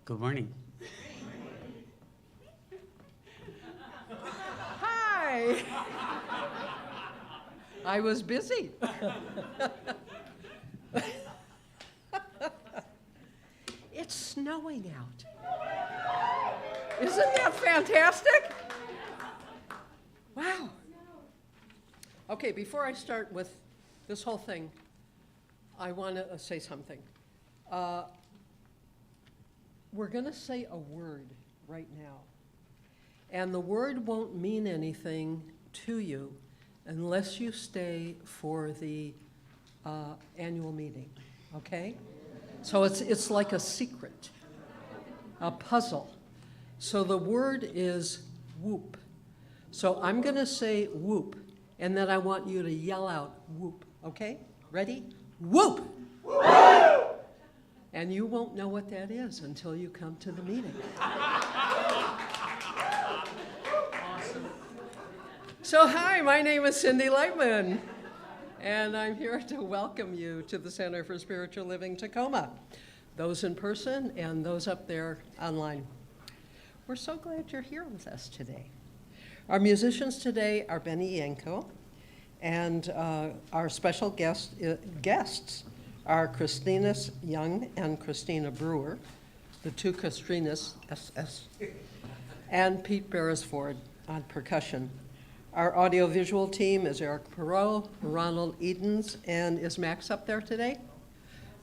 Good morning. Hi. I was busy. It's snowing out. Isn't that fantastic? Wow. Okay, before I start with this whole thing, I want to say something. We're going to say a word right now. And the word won't mean anything to you unless you stay for the annual meeting, okay? So it's like a secret, a puzzle. So the word is whoop. So I'm going to say whoop, and then I want you to yell out whoop, okay? Ready? Whoop! Whoop! And you won't know what that is until you come to the meeting. Awesome. So hi, my name is Cindie Leitman, and I'm here to welcome you to the Center for Spiritual Living Tacoma, those in person and those up there online. We're so glad you're here with us today. Our musicians today are Benny Yangco, and our special guests are ChristineEss Young and Christina Brewer, the two ChristineEss, and Pete Beresford on percussion. Our audiovisual team is Erik Perrohe, Ronald, and is Max up there today?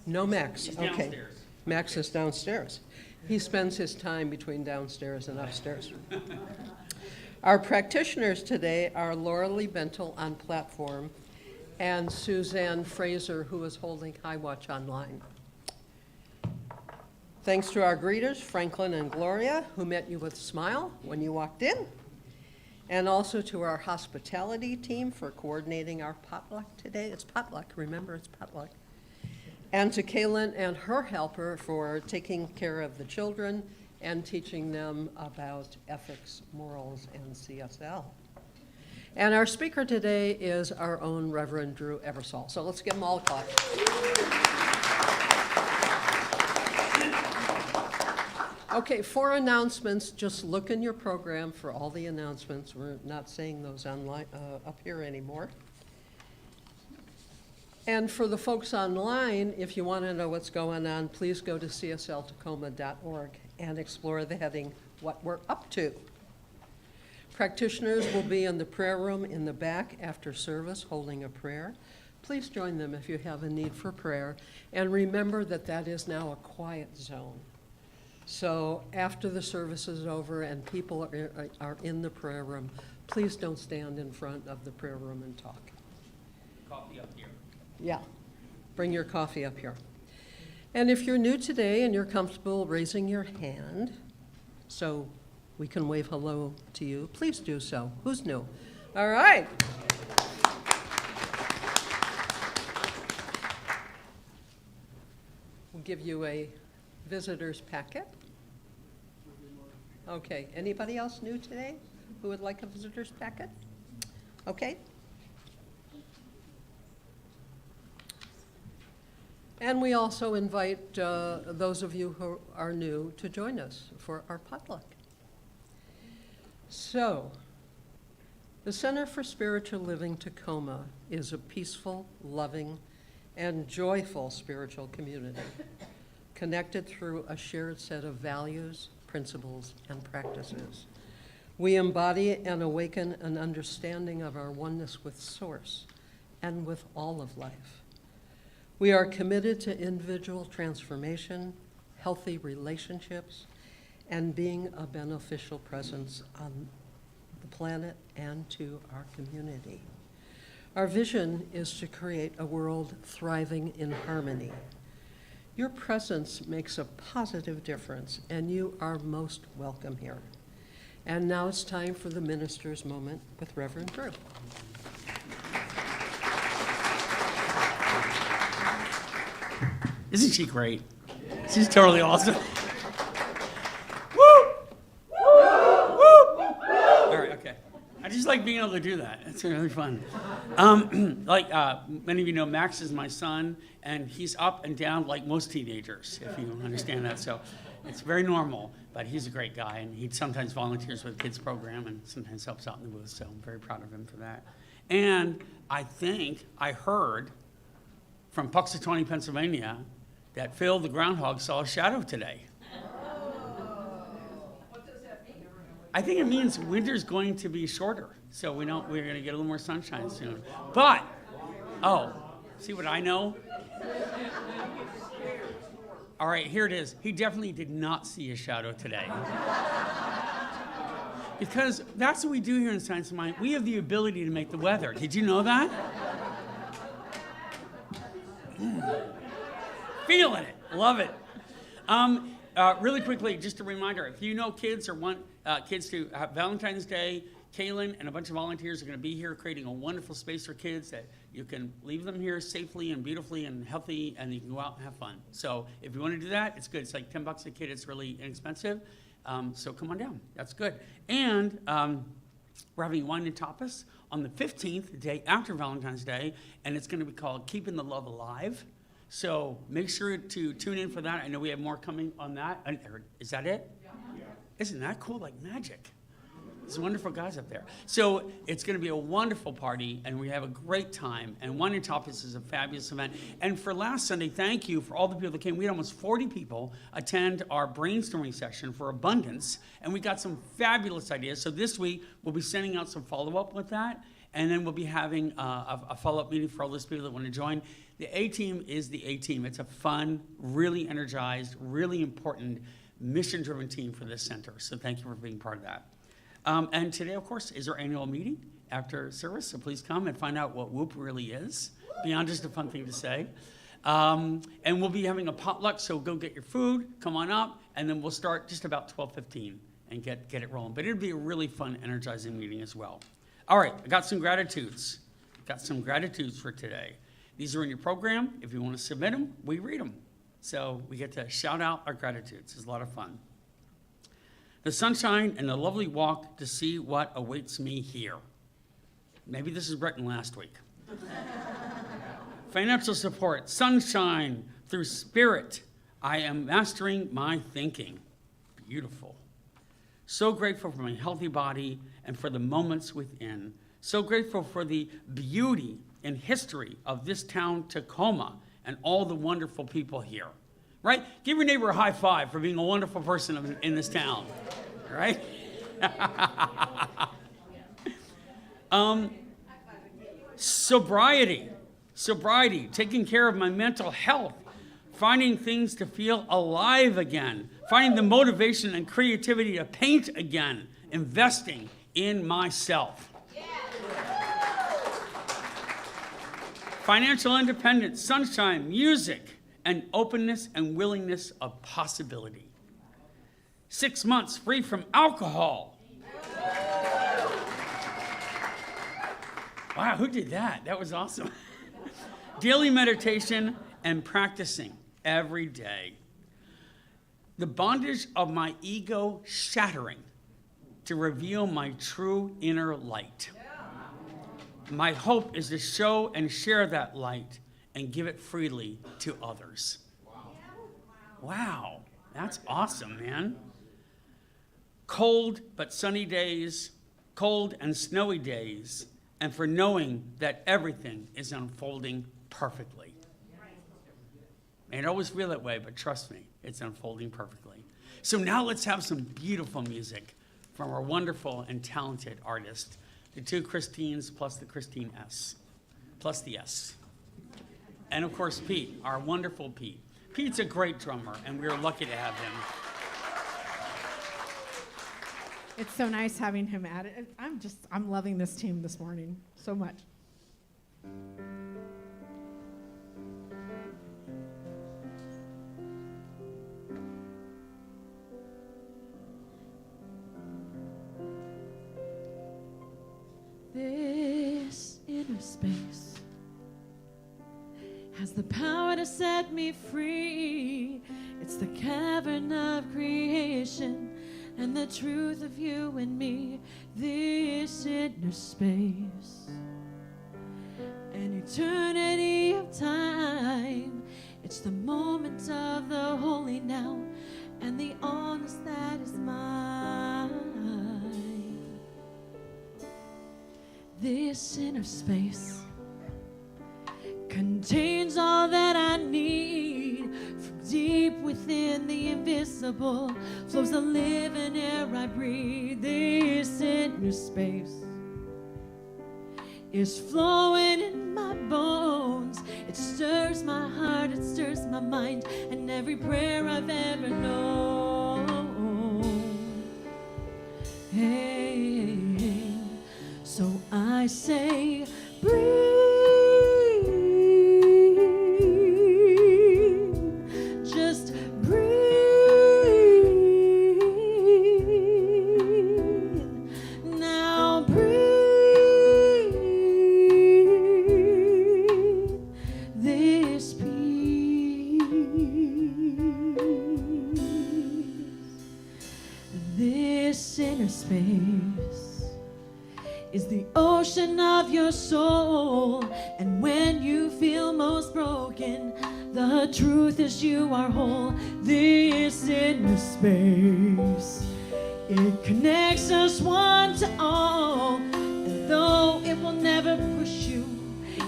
No Max, He's okay. downstairs. Max is downstairs. He spends his time between downstairs and upstairs. Our practitioners today are Laura Bentle on platform and Suzanne Fraser, who is holding High Watch online. Thanks to our greeters, Franklin and Gloria, who met you with a smile when you walked in, and also to our hospitality team for coordinating our potluck today. It's potluck, remember, it's potluck. And to Kaylin and her helper for taking care of the children and teaching them about ethics, morals, and CSL. And our speaker today is our own Reverend Drew Ebersole. So let's give them all a clap. Okay, for announcements, just look in your program for all the announcements. We're not saying those online, up here anymore. And for the folks online, if you want to know what's going on, please go to csltacoma.org and explore the heading, What We're Up To. Practitioners will be in the prayer room in the back after service holding a prayer. Please join them if you have a need for prayer. And remember that that is now a quiet zone. So after the service is over and people are in the prayer room, please don't stand in front of the prayer room and talk. Coffee up here. Yeah, bring your coffee up here. And if you're new today and you're comfortable raising your hand, so we can wave hello to you, please do so. Who's new? All right. We'll give you a visitor's packet. Okay, anybody else new today who would like a visitor's packet? Okay. And we also invite those of you who are new to join us for our potluck. So, the Center for Spiritual Living Tacoma is a peaceful, loving, and joyful spiritual community, connected through a shared set of values, principles, and practices. We embody and awaken an understanding of our oneness with Source and with all of life. We are committed to individual transformation, healthy relationships, and being a beneficial presence on the planet and to our community. Our vision is to create a world thriving in harmony. Your presence makes a positive difference, and you are most welcome here. And now it's time for the minister's moment with Reverend Drew. Isn't she great? She's totally awesome. Woo! Woo! Woo! All right, okay. I just like being able to do that. It's really fun. Many of you know, Max is my son, and he's up and down like most teenagers, if you understand that. So It's very normal, but he's a great guy, and he sometimes volunteers with the kids program and sometimes helps out in the booth, so I'm very proud of him for that. And I think I heard from Puxatawney, Pennsylvania, that Phil the groundhog saw a shadow today. What does that mean? I think it means winter's going to be shorter, so we're going to get a little more sunshine soon. But, see what I know? All right, here it is. He definitely did not see a shadow today. Because that's what we do here in Science of Mind. We have the ability to make the weather. Did you know that? Feeling it. Love it. Really quickly, just a reminder, if you know kids or want kids to have Valentine's Day, Kaylin and a bunch of volunteers are going to be here creating a wonderful space for kids that you can leave them here safely and beautifully and healthy, and you can go out and have fun. So if you want to do that, it's good. It's like $10 a kid. It's really inexpensive. So come on down. That's good. And we're having wine and tapas on the 15th, the day after Valentine's Day, and it's going to be called Keeping the Love Alive. So make sure to tune in for that. I know we have more coming on that. Is that it? Yeah. Isn't that cool? Like magic. There's wonderful guys up there. So it's going to be a wonderful party, and we have a great time. And Wine and Tapas is a fabulous event. And for last Sunday, thank you for all the people that came. We had almost 40 people attend our brainstorming session for abundance, and we got some fabulous ideas. So this week, we'll be sending out some follow-up with that, and then we'll be having a follow-up meeting for all those people that want to join. The A-Team is the A-Team. It's a fun, really energized, really important, mission-driven team for this center. So thank you for being part of that. And today, of course, is our annual meeting after service, so please come and find out what WHOOP really is, beyond just a fun thing to say. And we'll be having a potluck, so go get your food, come on up, and then we'll start just about 12:15 and get it rolling. But it'll be a really fun, energizing meeting as well. All right, I got some gratitudes. For today. These are in your program. If you want to submit them, we read them. So we get to shout out our gratitudes. It's a lot of fun. The sunshine and the lovely walk to see what awaits me here. Maybe this is written last week. Financial support, sunshine through spirit. I am mastering my thinking. Beautiful. So grateful for my healthy body and for the moments within. So grateful for the beauty and history of this town, Tacoma, and all the wonderful people here. Right? Give your neighbor a high five for being a wonderful person in this town. Right? Sobriety, taking care of my mental health, finding things to feel alive again, finding the motivation and creativity to paint again, investing in myself. Financial independence, sunshine, music, and openness and willingness of possibility. 6 months free from alcohol. Wow, who did that? That was awesome. Daily meditation and practicing every day. The bondage of my ego shattering to reveal my true inner light. My hope is to show and share that light and give it freely to others. Wow, that's awesome, man. Cold but sunny days, cold and snowy days, and for knowing that everything is unfolding perfectly. May not always feel that way, but trust me, it's unfolding perfectly. So now let's have some beautiful music from our wonderful and talented artist, the two Christines plus the ChristineEss, plus the S. And of course, Pete, our wonderful Pete. Pete's a great drummer, and we're lucky to have him. It's so nice having him at it. I'm loving this team this morning so much. This inner space has the power to set me free. It's the cavern of creation and the truth of you and me. This inner space, an eternity of time. It's the moment of the holy now and and the allness that is mine. This inner space contains all that I need. From deep within the invisible flows the living air I breathe. This inner space is flowing in my bones. It stirs my heart, it stirs my mind, and every prayer I've ever known. Hey, so I say, breathe. Just breathe. Now breathe this peace. This inner space is the ocean of your soul, and when you feel most broken, the truth is you are whole. This inner space, it connects us one to all, and though it will never push you,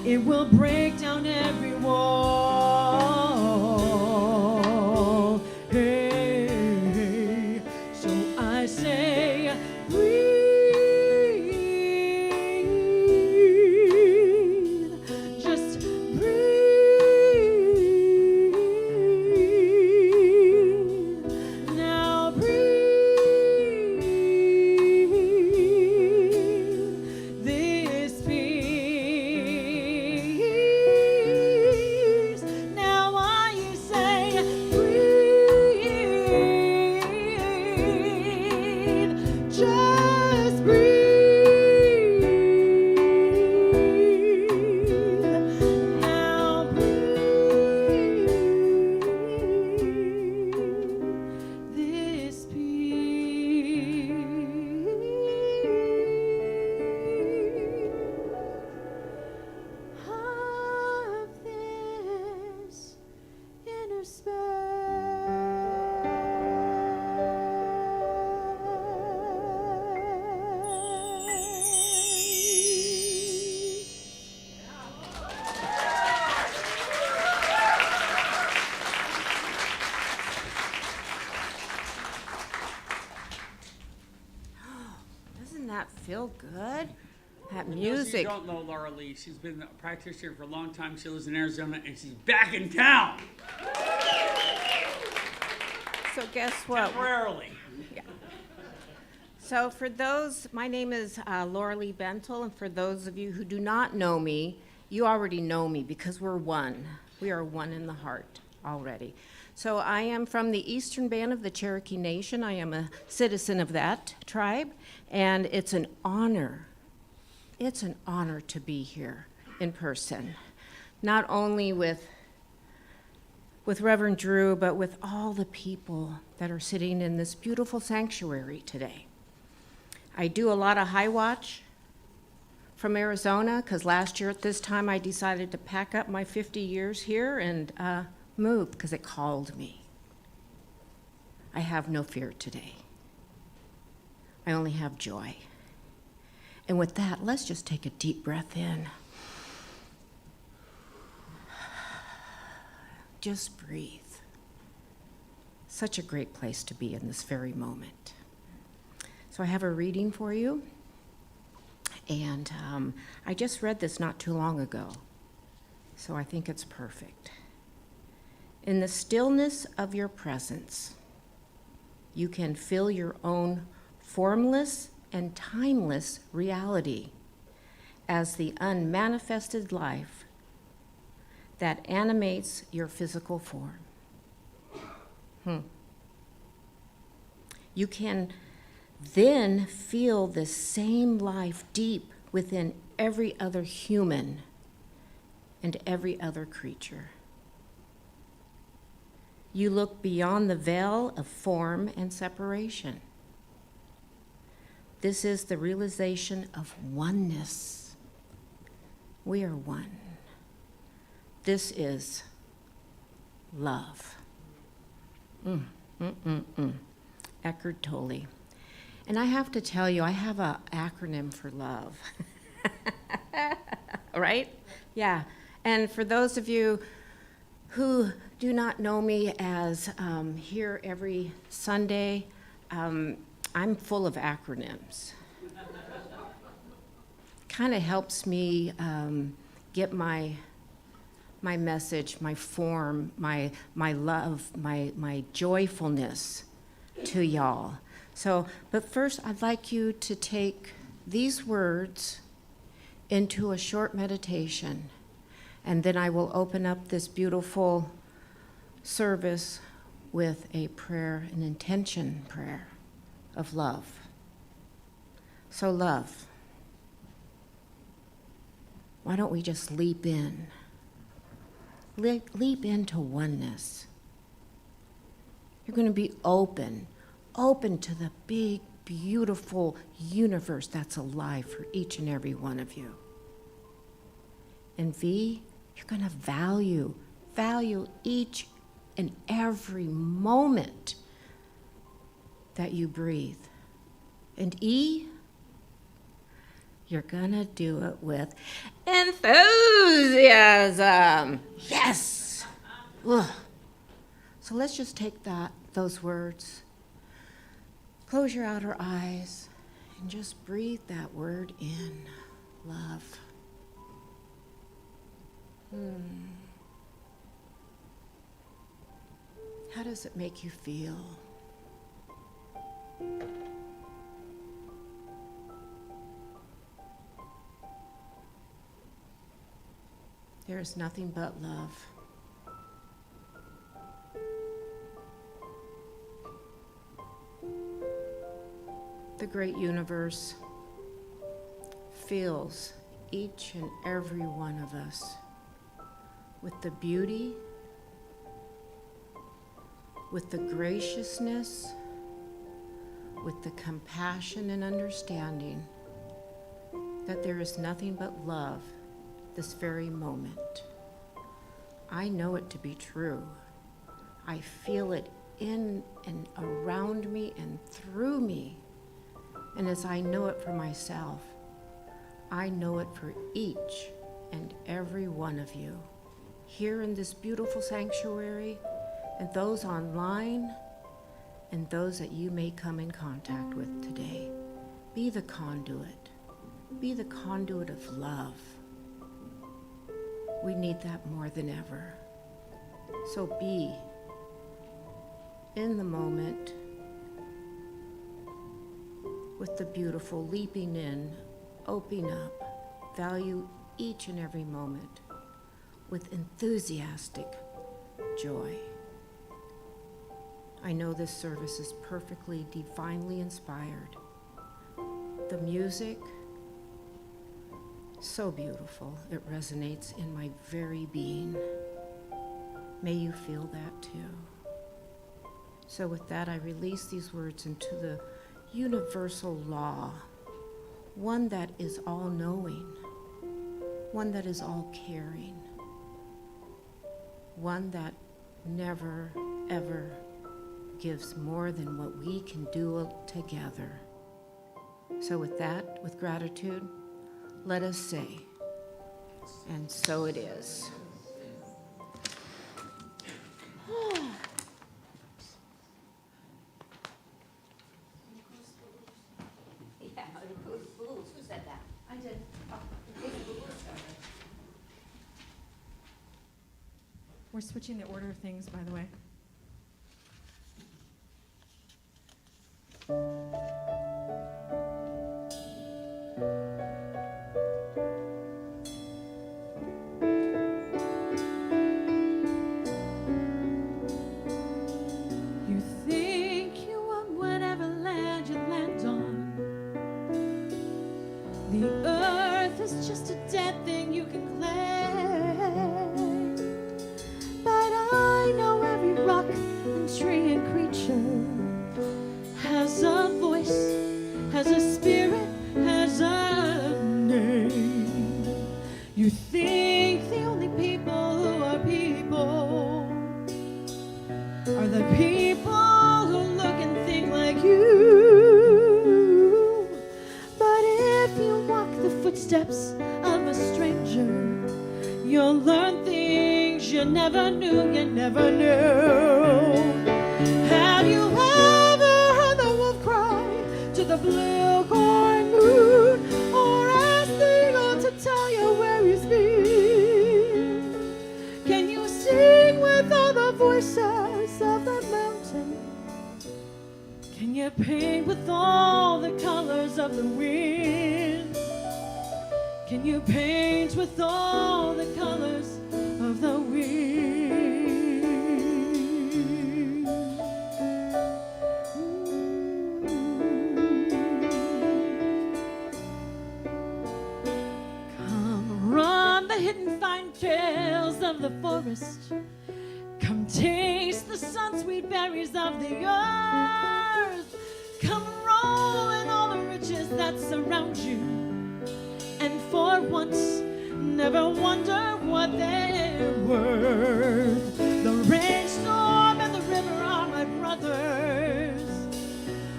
it will break down every wall. Hey, so I say, breathe. Just breathe. Now breathe this peace. Now I say, breathe. Just breathe. Now breathe this peace. Of this inner space. Doesn't that feel good? That For those of you music. who don't know Laura Lee, she's been a practitioner for a long time. She lives in Arizona, and she's back in town So guess what? temporarily. So for those, my name is Laura Lee Bentle, and for those of you who do not know me, you already know me because we're one. We are one in the heart already. So I am from the eastern band of the Cherokee Nation. I am a citizen of that tribe, and it's an honor. It's an honor to be here in person, not only with Reverend Drew, but with all the people that are sitting in this beautiful sanctuary today. I do a lot of high watch from Arizona because last year at this time I decided to pack up my 50 years here and move because it called me. I have no fear today. I only have joy. And with that, let's just take a deep breath in. Just breathe. Such a great place to be in this very moment. So I have a reading for you, and I just read this not too long ago, so I think it's perfect. In the stillness of your presence, you can feel your own formless and timeless reality as the unmanifested life that animates your physical form. You can then feel the same life deep within every other human and every other creature. You look beyond the veil of form and separation. This is the realization of oneness. We are one. This is love. Eckhart Tolle. And I have to tell you, I have an acronym for love. Right? Yeah. And for those of you who do not know me as here every Sunday, I'm full of acronyms. Kind of helps me get my message, my form, my love, my joyfulness to y'all. So, but first I'd like you to take these words into a short meditation, and then I will open up this beautiful service with a prayer, an intention prayer of love. So love, why don't we just leap in? Leap into oneness. You're going to be open to the big, beautiful universe that's alive for each and every one of you. And V, you're going to value each and every moment that you breathe. And E, you're going to do it with enthusiasm. Yes. Ugh. So let's just take those words, close your outer eyes, and just breathe that word in, love. How does it make you feel? There is nothing but love. The great universe fills each and every one of us with the beauty, with the graciousness, with the compassion and understanding that there is nothing but love this very moment. I know it to be true. I feel it in and around me and through me. And as I know it for myself, I know it for each and every one of you here in this beautiful sanctuary, and those online, and those that you may come in contact with today. Be the conduit. Be the conduit of love. We need that more than ever. So be in the moment with the beautiful, leaping in, opening up, value each and every moment with enthusiastic joy. I know this service is perfectly, divinely inspired. The music, so beautiful, it resonates in my very being. May you feel that too. So with that, I release these words into the universal law, one that is all-knowing, one that is all-caring, one that never, ever gives more than what we can do together. So with that, with gratitude, let us say, and so it is. Who said that? I did. We're switching the order of things, by the way. You think you own whatever land you land on. The earth is just a dead thing you can claim. But I know every rock and tree and creature has a voice, has a spirit, has a name. You think the only people who are people are the people footsteps of a stranger. You'll learn things you never knew, you never knew. Have you ever heard the wolf cry to the blue corn moon, or ask the eagle to tell you where he's been? Can you sing with all the voices of the mountain? Can you paint with all the colors of the wind? Can you paint with all the colors of the wind? Come run the hidden fine trails of the forest. Come taste the sun-sweet berries of the earth. Come roll in all the riches that surround you. And for once, never wonder what they're worth. The rainstorm and the river are my brothers,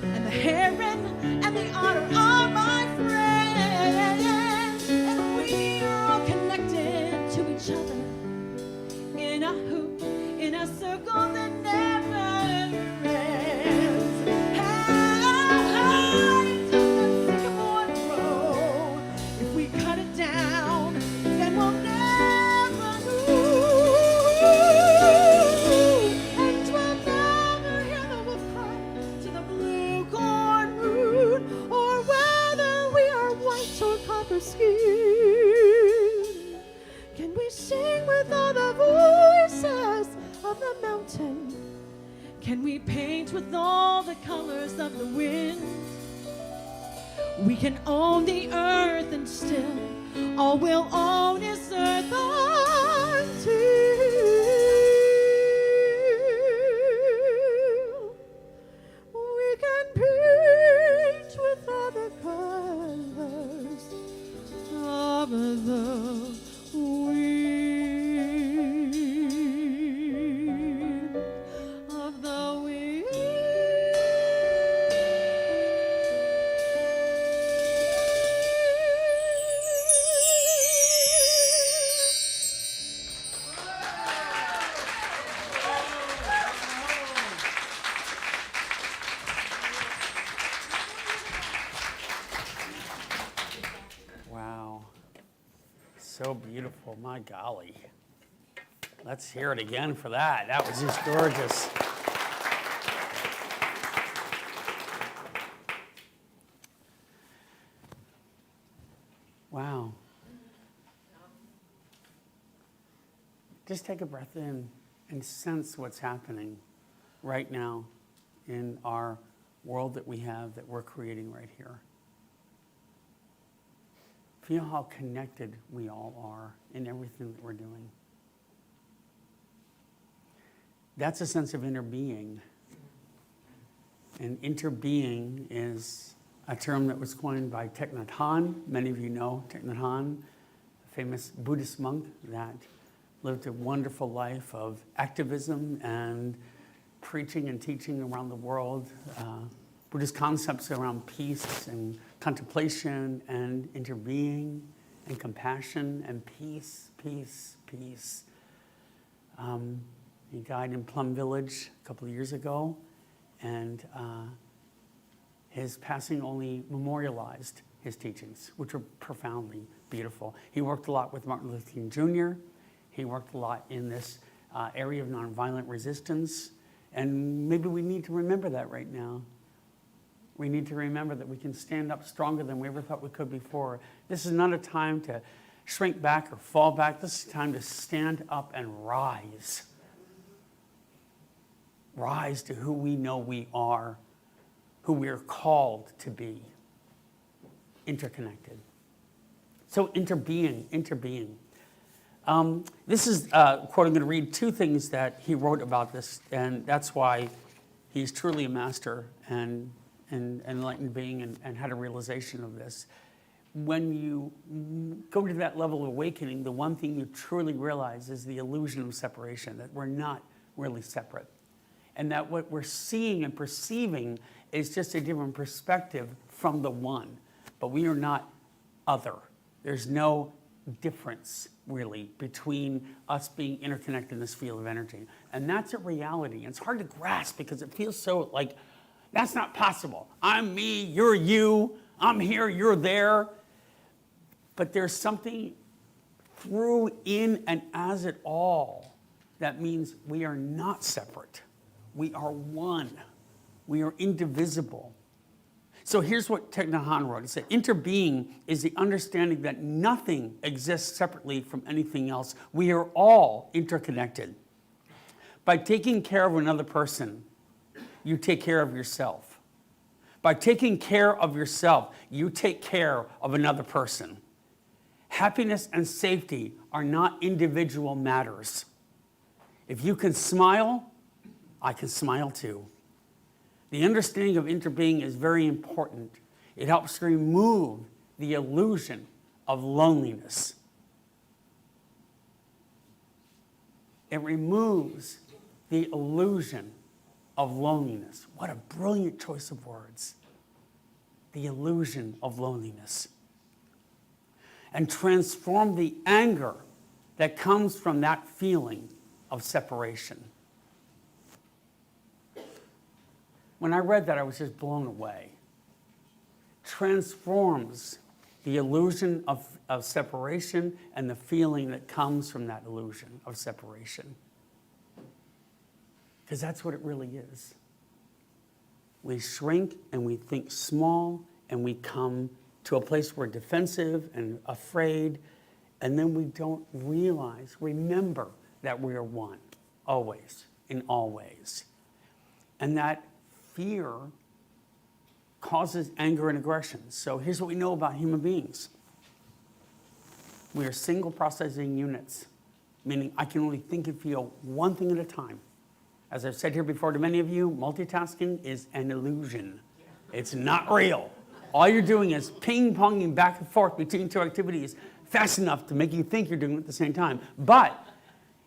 and the heron and the otter are my friends. And we are all connected to each other in a hoop, in a circle that never ends. How high does that sycamore grow? If we cut it down, then we'll never move. And we'll never hear the wolf cry to the blue corn moon, or whether we are white or copper skin. Can we sing with all the voices of the mountain? Can we paint with all the colors of the wind? We can own the earth, and still all we'll own is earth until we can paint with all the colors of the wind, of the wind. Wow. So beautiful, my golly. Let's hear it again for that. That was just gorgeous. Wow. Just take a breath in and sense what's happening right now in our world that we have, that we're creating right here. Feel how connected we all are in everything that we're doing. That's a sense of interbeing. And interbeing is a term that was coined by Thich Nhat Hanh. Many of you know Thich Nhat Hanh, a famous Buddhist monk that lived a wonderful life of activism and preaching and teaching around the world. Buddhist concepts around peace and contemplation and interbeing and compassion and peace, peace, peace. He died in Plum Village a couple of years ago, and his passing only memorialized his teachings, which were profoundly beautiful. He worked a lot with Martin Luther King Jr. He worked a lot in this area of nonviolent resistance, and maybe we need to remember that right now. We need to remember that we can stand up stronger than we ever thought we could before. This is not a time to shrink back or fall back. This is a time to stand up and rise. Rise to who we know we are, who we are called to be. Interconnected. So interbeing. This is a quote. I'm going to read two things that he wrote about this, and that's why he's truly a master and enlightened being and had a realization of this. When you go to that level of awakening, the one thing you truly realize is the illusion of separation, that we're not really separate. And that what we're seeing and perceiving is just a different perspective from the one. But we are not other There's no difference, really, between us being interconnected in this field of energy. And that's a reality. And it's hard to grasp because it feels so like, that's not possible. I'm me, you're you, I'm here, you're there. But there's something through, in, and as it all that means we are not separate. We are one. We are indivisible. So here's what Thich Nhat Hanh wrote. He said, interbeing is the understanding that nothing exists separately from anything else. We are all interconnected. By taking care of another person, you take care of yourself. By taking care of yourself, you take care of another person. Happiness and safety are not individual matters. If you can smile, I can smile too. The understanding of interbeing is very important. It helps to remove the illusion of loneliness. It removes the illusion of loneliness. What a brilliant choice of words. The illusion of loneliness. And transform the anger that comes from that feeling of separation. When I read that, I was just blown away. Transforms the illusion of separation and the feeling that comes from that illusion of separation. Because that's what it really is. We shrink and we think small and we come to a place where we're defensive and afraid, and then we don't remember that we are one, always, in all ways. And that fear causes anger and aggression. So here's what we know about human beings. We are single processing units, meaning I can only think and feel one thing at a time. As I've said here before to many of you, multitasking is an illusion. It's not real. All you're doing is ping-ponging back and forth between two activities fast enough to make you think you're doing it at the same time. But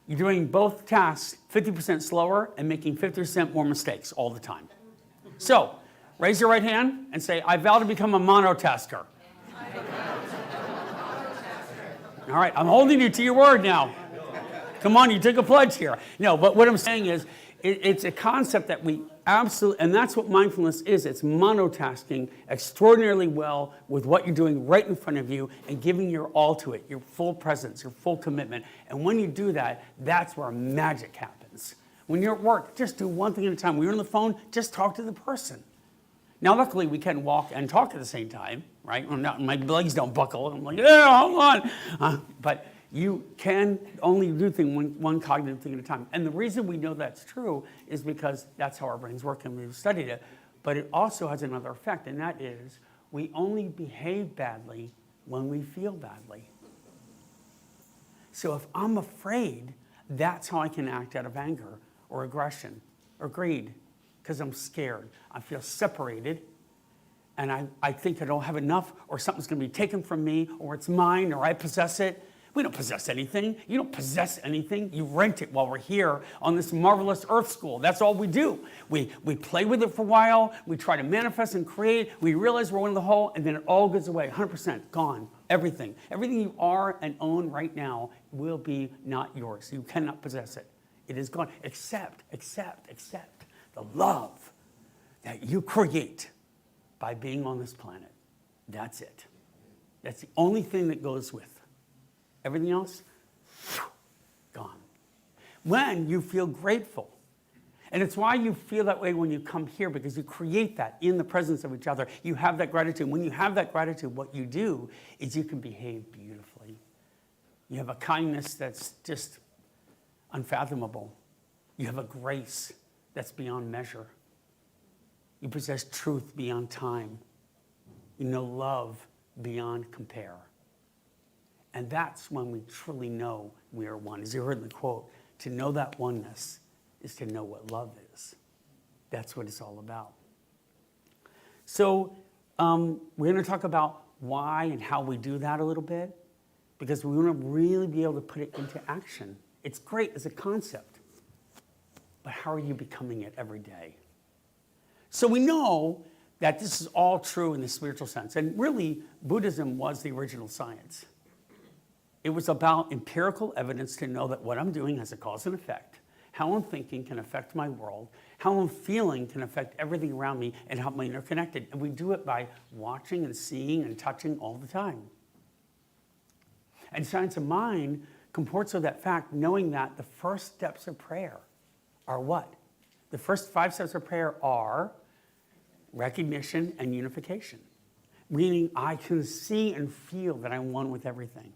you're doing both tasks 50% slower and making 50% more mistakes all the time. So, raise your right hand and say, I vow to become a monotasker. All right, I'm holding you to your word now. Come on, you took a pledge here. No, but what I'm saying is, it's a concept that we absolutely, and that's what mindfulness is. It's monotasking extraordinarily well with what you're doing right in front of you and giving your all to it, your full presence, your full commitment. And when you do that, that's where magic happens. When you're at work, just do one thing at a time. When you're on the phone, just talk to the person. Now, luckily, we can walk and talk at the same time, right? My legs don't buckle. I'm like, yeah, hold on. But you can only do one cognitive thing at a time. And the reason we know that's true is because that's how our brains work and we've studied it. But it also has another effect, and that is we only behave badly when we feel badly. So if I'm afraid, that's how I can act out of anger or aggression or greed, because I'm scared. I feel separated, and I think I don't have enough, or something's going to be taken from me, or it's mine, or I possess it. We don't possess anything. You don't possess anything. You rent it while we're here on this marvelous earth school. That's all we do. We play with it for a while. We try to manifest and create. We realize we're in the hole, and then it all goes away, 100%, gone, everything. Everything you are and own right now will be not yours. You cannot possess it. It is gone, except the love that you create by being on this planet. That's it. That's the only thing that goes with. Everything else, gone. When you feel grateful. And it's why you feel that way when you come here, because you create that in the presence of each other. You have that gratitude. When you have that gratitude, what you do is you can behave beautifully. You have a kindness that's just unfathomable. You have a grace that's beyond measure. You possess truth beyond time. You know love beyond compare. And that's when we truly know we are one. As you heard in the quote, to know that oneness is to know what love is. That's what it's all about. So we're going to talk about why and how we do that a little bit, because we want to really be able to put it into action. It's great as a concept, but how are you becoming it every day? So we know that this is all true in the spiritual sense. And really, Buddhism was the original science. It was about empirical evidence to know that what I'm doing has a cause and effect. How I'm thinking can affect my world. How I'm feeling can affect everything around me and how I'm interconnected. And we do it by watching and seeing and touching all the time. And science of mind comports with that fact, knowing that the first steps of prayer are what? The first 5 steps of prayer are recognition and unification, meaning I can see and feel that I'm one with everything.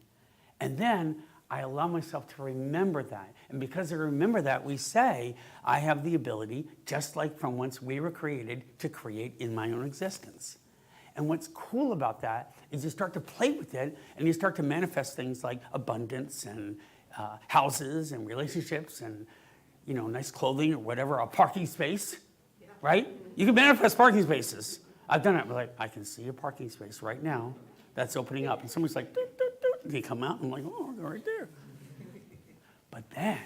And then I allow myself to remember that. And because I remember that, we say, I have the ability, just like from whence we were created, to create in my own existence. And what's cool about that is you start to play with it and you start to manifest things like abundance and houses and relationships and, you know, nice clothing or whatever, a parking space, right? You can manifest parking spaces. I've done it. Like, I can see a parking space right now that's opening up. And somebody's like, doot, doot, doot. They come out and I'm like, oh, I'll go right there. But then,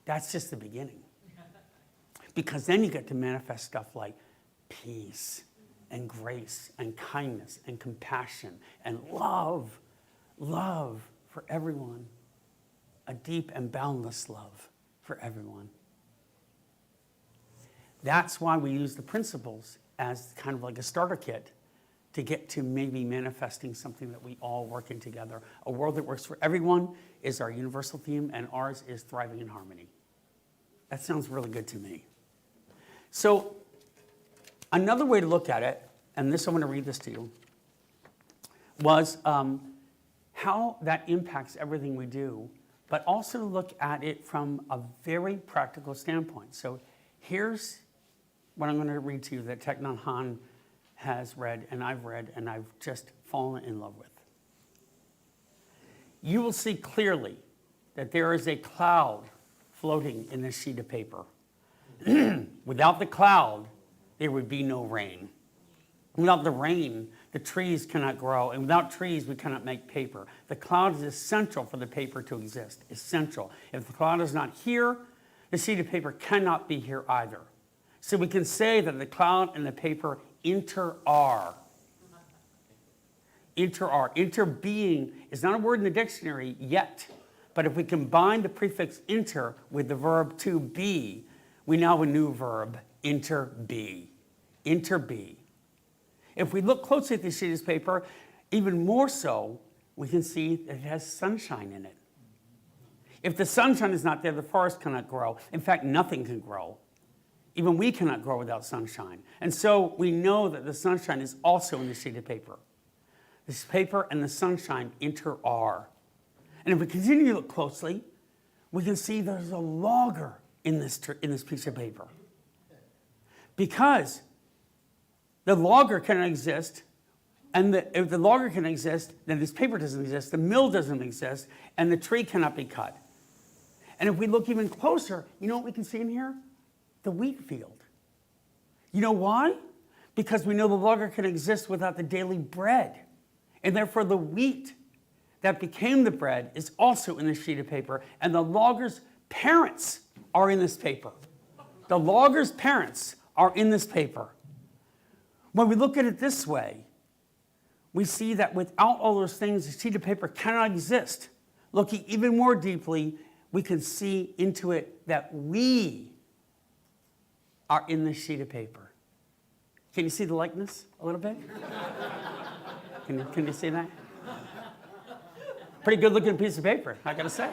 that's just the beginning. Because then you get to manifest stuff like peace and grace and kindness and compassion and love for everyone. A deep and boundless love for everyone. That's why we use the principles as kind of like a starter kit to get to maybe manifesting something that we all work in together. A world that works for everyone is our universal theme, and ours is thriving in harmony. That sounds really good to me. So another way to look at it, and this I'm going to read this to you, was how that impacts everything we do, but also look at it from a very practical standpoint. So here's what I'm going to read to you that Thich Nhat Hanh has read, and I've just fallen in love with. You will see clearly that there is a cloud floating in this sheet of paper. Without the cloud, there would be no rain. Without the rain, the trees cannot grow, and without trees, we cannot make paper. The cloud is essential for the paper to exist, essential. If the cloud is not here, the sheet of paper cannot be here either. So we can say that the cloud and the paper inter-are. Inter-are. Interbeing is not a word in the dictionary yet, but if we combine the prefix inter with the verb to be, we now have a new verb, interbe. Interbe. If we look closely at this sheet of paper, even more so, we can see that it has sunshine in it. If the sunshine is not there, the forest cannot grow. In fact, nothing can grow. Even we cannot grow without sunshine. And so we know that the sunshine is also in the sheet of paper. This paper and the sunshine inter-are. And if we continue to look closely, we can see there's a logger in this piece of paper. Because the logger cannot exist, and if the logger can exist, then this paper doesn't exist, the mill doesn't exist, and the tree cannot be cut. And if we look even closer, you know what we can see in here? The wheat field. You know why? Because we know the logger can exist without the daily bread. And therefore the wheat that became the bread is also in this sheet of paper, and the logger's parents are in this paper. The logger's parents are in this paper. When we look at it this way, we see that without all those things, the sheet of paper cannot exist. Looking even more deeply, we can see into it that we are in this sheet of paper. Can you see the likeness a little bit? Can you see that? Pretty good looking piece of paper, I gotta say.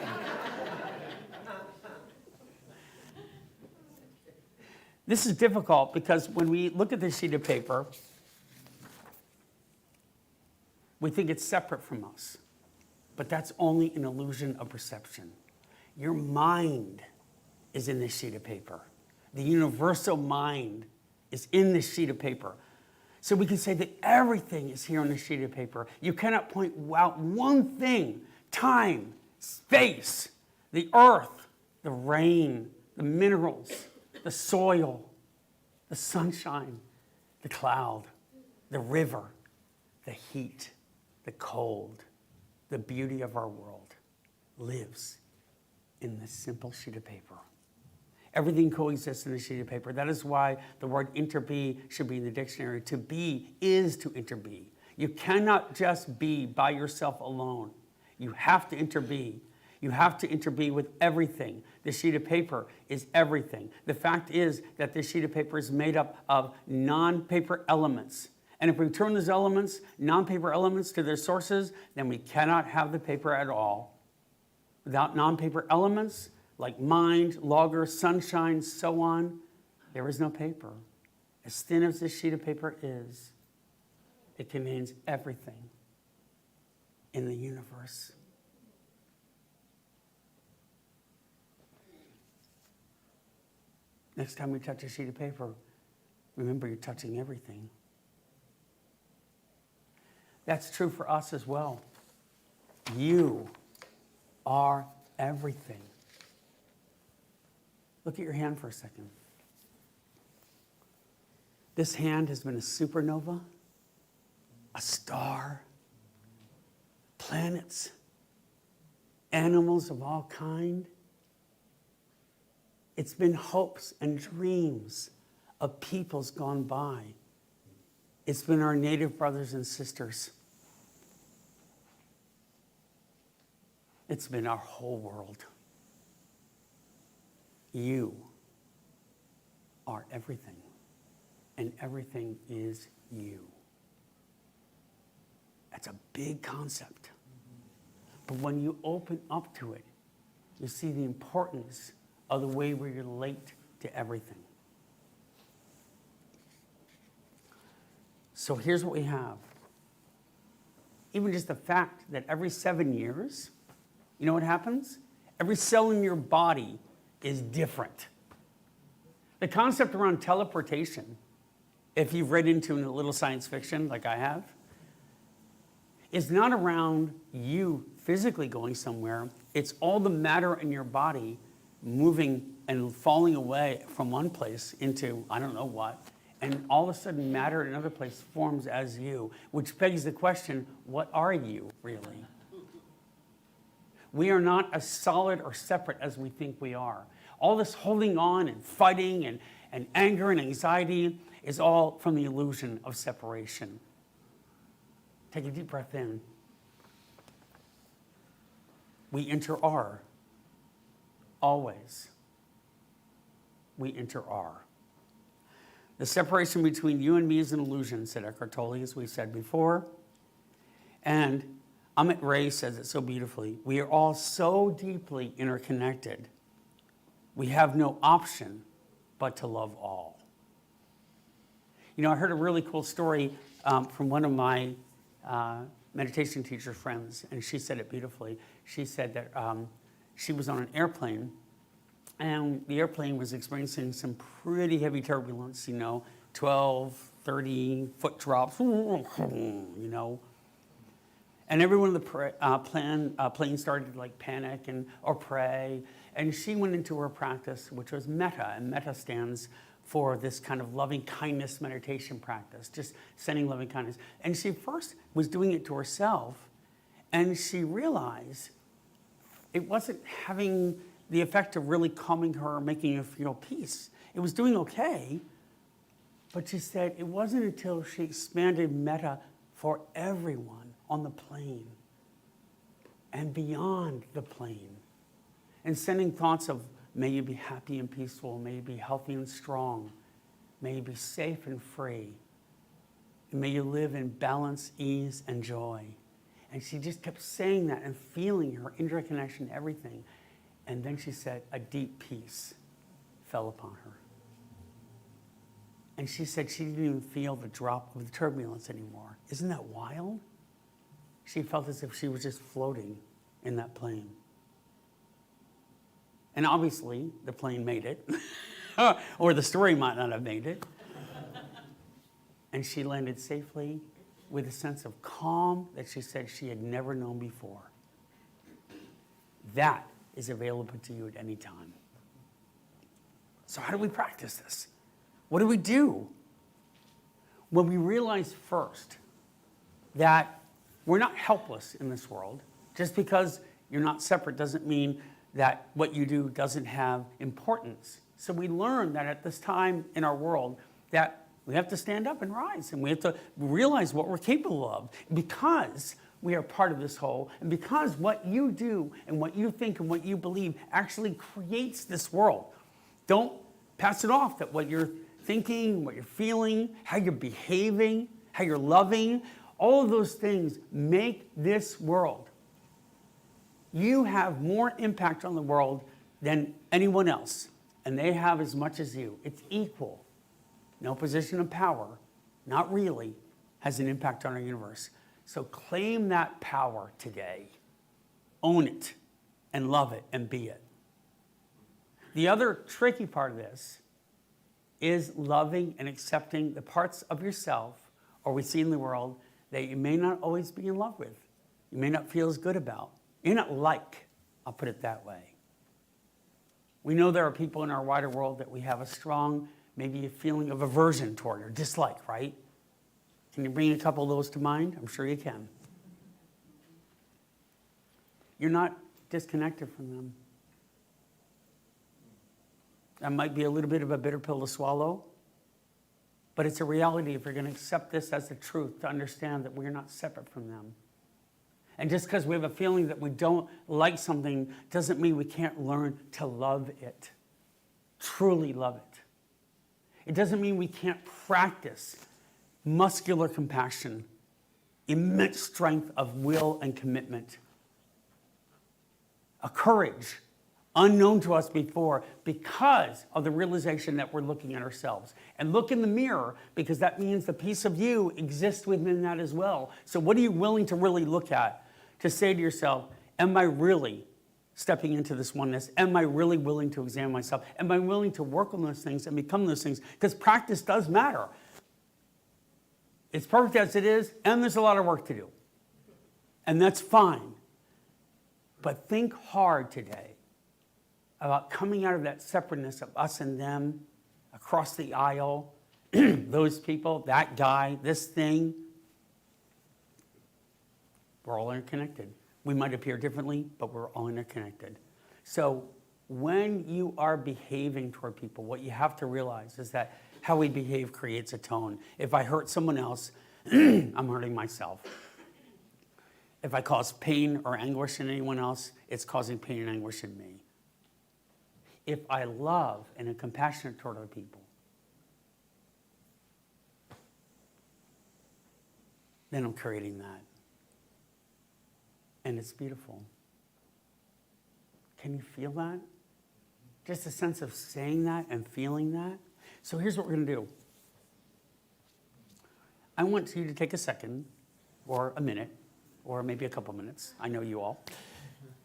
This is difficult because when we look at this sheet of paper, we think it's separate from us. But that's only an illusion of perception. Your mind is in this sheet of paper. The universal mind is in this sheet of paper. So we can say that everything is here on this sheet of paper. You cannot point out one thing: time, space, the earth, the rain, the minerals, the soil, the sunshine, the cloud, the river, the heat, the cold, the beauty of our world lives in this simple sheet of paper. Everything coexists in a sheet of paper. That is why the word interbe should be in the dictionary. To be is to interbe. You cannot just be by yourself alone. You have to interbe. You have to interbe with everything. The sheet of paper is everything. The fact is that this sheet of paper is made up of non-paper elements. And if we return those elements, non-paper elements, to their sources, then we cannot have the paper at all. Without non-paper elements, like mind, logger, sunshine, so on, there is no paper. As thin as this sheet of paper is, it contains everything in the universe. Next time we touch a sheet of paper, remember you're touching everything. That's true for us as well. You are everything. Look at your hand for a second. This hand has been a supernova, a star, planets, animals of all kind. It's been hopes and dreams of peoples gone by. It's been our native brothers and sisters. It's been our whole world. You are everything, and everything is you. That's a big concept. But when you open up to it, you see the importance of the way we relate to everything. So here's what we have. Even just the fact that every 7 years, you know what happens? Every cell in your body is different. The concept around teleportation, if you've read into a little science fiction like I have, is not around you physically going somewhere. It's all the matter in your body moving and falling away from one place into I don't know what, and all of a sudden matter in another place forms as you, which begs the question, what are you really? We are not as solid or separate as we think we are. All this holding on and fighting and anger and anxiety is all from the illusion of separation. Take a deep breath in. We enter R. Always. We enter R. The separation between you and me is an illusion, said Eckhart Tolle, as we said before. And Amit Ray says it so beautifully. We are all so deeply interconnected. We have no option but to love all. You know, I heard a really cool story from one of my meditation teacher friends, and she said it beautifully. She said that she was on an airplane, and the airplane was experiencing some pretty heavy turbulence, 12, 30-foot drops, And everyone in the plane started to panic or pray. And she went into her practice, which was metta. And metta stands for this kind of loving kindness meditation practice, just sending loving kindness. And she first was doing it to herself. And she realized it wasn't having the effect of really calming her or making her feel peace. It was doing okay. But she said it wasn't until she expanded metta for everyone on the plane and beyond the plane, and sending thoughts of, may you be happy and peaceful, may you be healthy and strong, may you be safe and free, and may you live in balance, ease, and joy. And she just kept saying that and feeling her interconnection to everything. And then she said a deep peace fell upon her. And she said she didn't even feel the drop of the turbulence anymore. Isn't that wild? She felt as if she was just floating in that plane. And obviously, the plane made it. Or the story might not have made it. And she landed safely with a sense of calm that she said she had never known before. That is available to you at any time. So how do we practice this? What do we do? When we realize first that we're not helpless in this world. Just because you're not separate doesn't mean that what you do doesn't have importance. So we learn that at this time in our world that we have to stand up and rise, and we have to realize what we're capable of because we are part of this whole, and because what you do and what you think and what you believe actually creates this world. Don't pass it off that what you're thinking, what you're feeling, how you're behaving, how you're loving, all of those things make this world. You have more impact on the world than anyone else, and they have as much as you. It's equal. No position of power, not really, has an impact on our universe. So claim that power today. Own it and love it and be it. The other tricky part of this is loving and accepting the parts of yourself or we see in the world that you may not always be in love with. You may not feel as good about. You're not like, I'll put it that way. We know there are people in our wider world that we have a strong, maybe a feeling of aversion toward or dislike, right? Can you bring a couple of those to mind? I'm sure you can. You're not disconnected from them. That might be a little bit of a bitter pill to swallow, but it's a reality if you're going to accept this as the truth, to understand that we're not separate from them. And just because we have a feeling that we don't like something doesn't mean we can't learn to love it, truly love it. It doesn't mean we can't practice muscular compassion, immense strength of will and commitment, a courage unknown to us before because of the realization that we're looking at ourselves. And look in the mirror, because that means the piece of you exists within that as well. So what are you willing to really look at to say to yourself, am I really stepping into this oneness? Am I really willing to examine myself? Am I willing to work on those things and become those things? Because practice does matter. It's perfect as it is, and there's a lot of work to do. And that's fine. But think hard today about coming out of that separateness of us and them, across the aisle, those people, that guy, this thing. We're all interconnected. We might appear differently, but we're all interconnected. So when you are behaving toward people, what you have to realize is that how we behave creates a tone. If I hurt someone else, I'm hurting myself. If I cause pain or anguish in anyone else, it's causing pain and anguish in me. If I love and am compassionate toward other people, then I'm creating that. And it's beautiful. Can you feel that? Just a sense of saying that and feeling that. So here's what we're going to do. I want you to take a second, or a minute, or maybe a couple minutes. I know you all.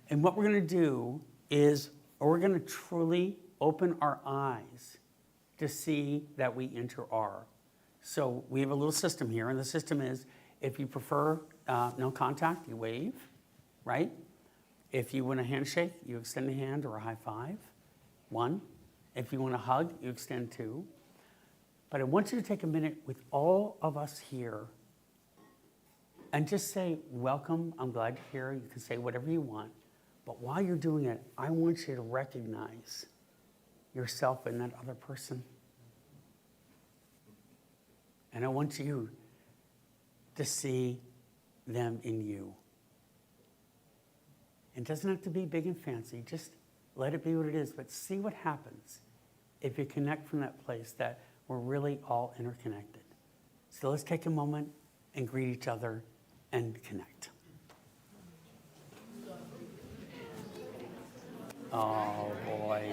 And what we're going to do is, we're going to truly open our eyes to see that we are. So we have a little system here, and the system is, if you prefer no contact, you wave, right? If you want a handshake, you extend a hand or a high five, 1. If you want a hug, you extend 2. But I want you to take a minute with all of us here and just say, welcome, I'm glad you're here. You can say whatever you want. But while you're doing it, I want you to recognize yourself in that other person. And I want you to see them in you. It doesn't have to be big and fancy. Just let it be what it is. But see what happens if you connect from that place that we're really all interconnected. So let's take a moment and greet each other and connect. Oh, boy.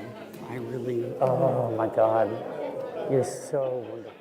Oh, my God. You're so wonderful.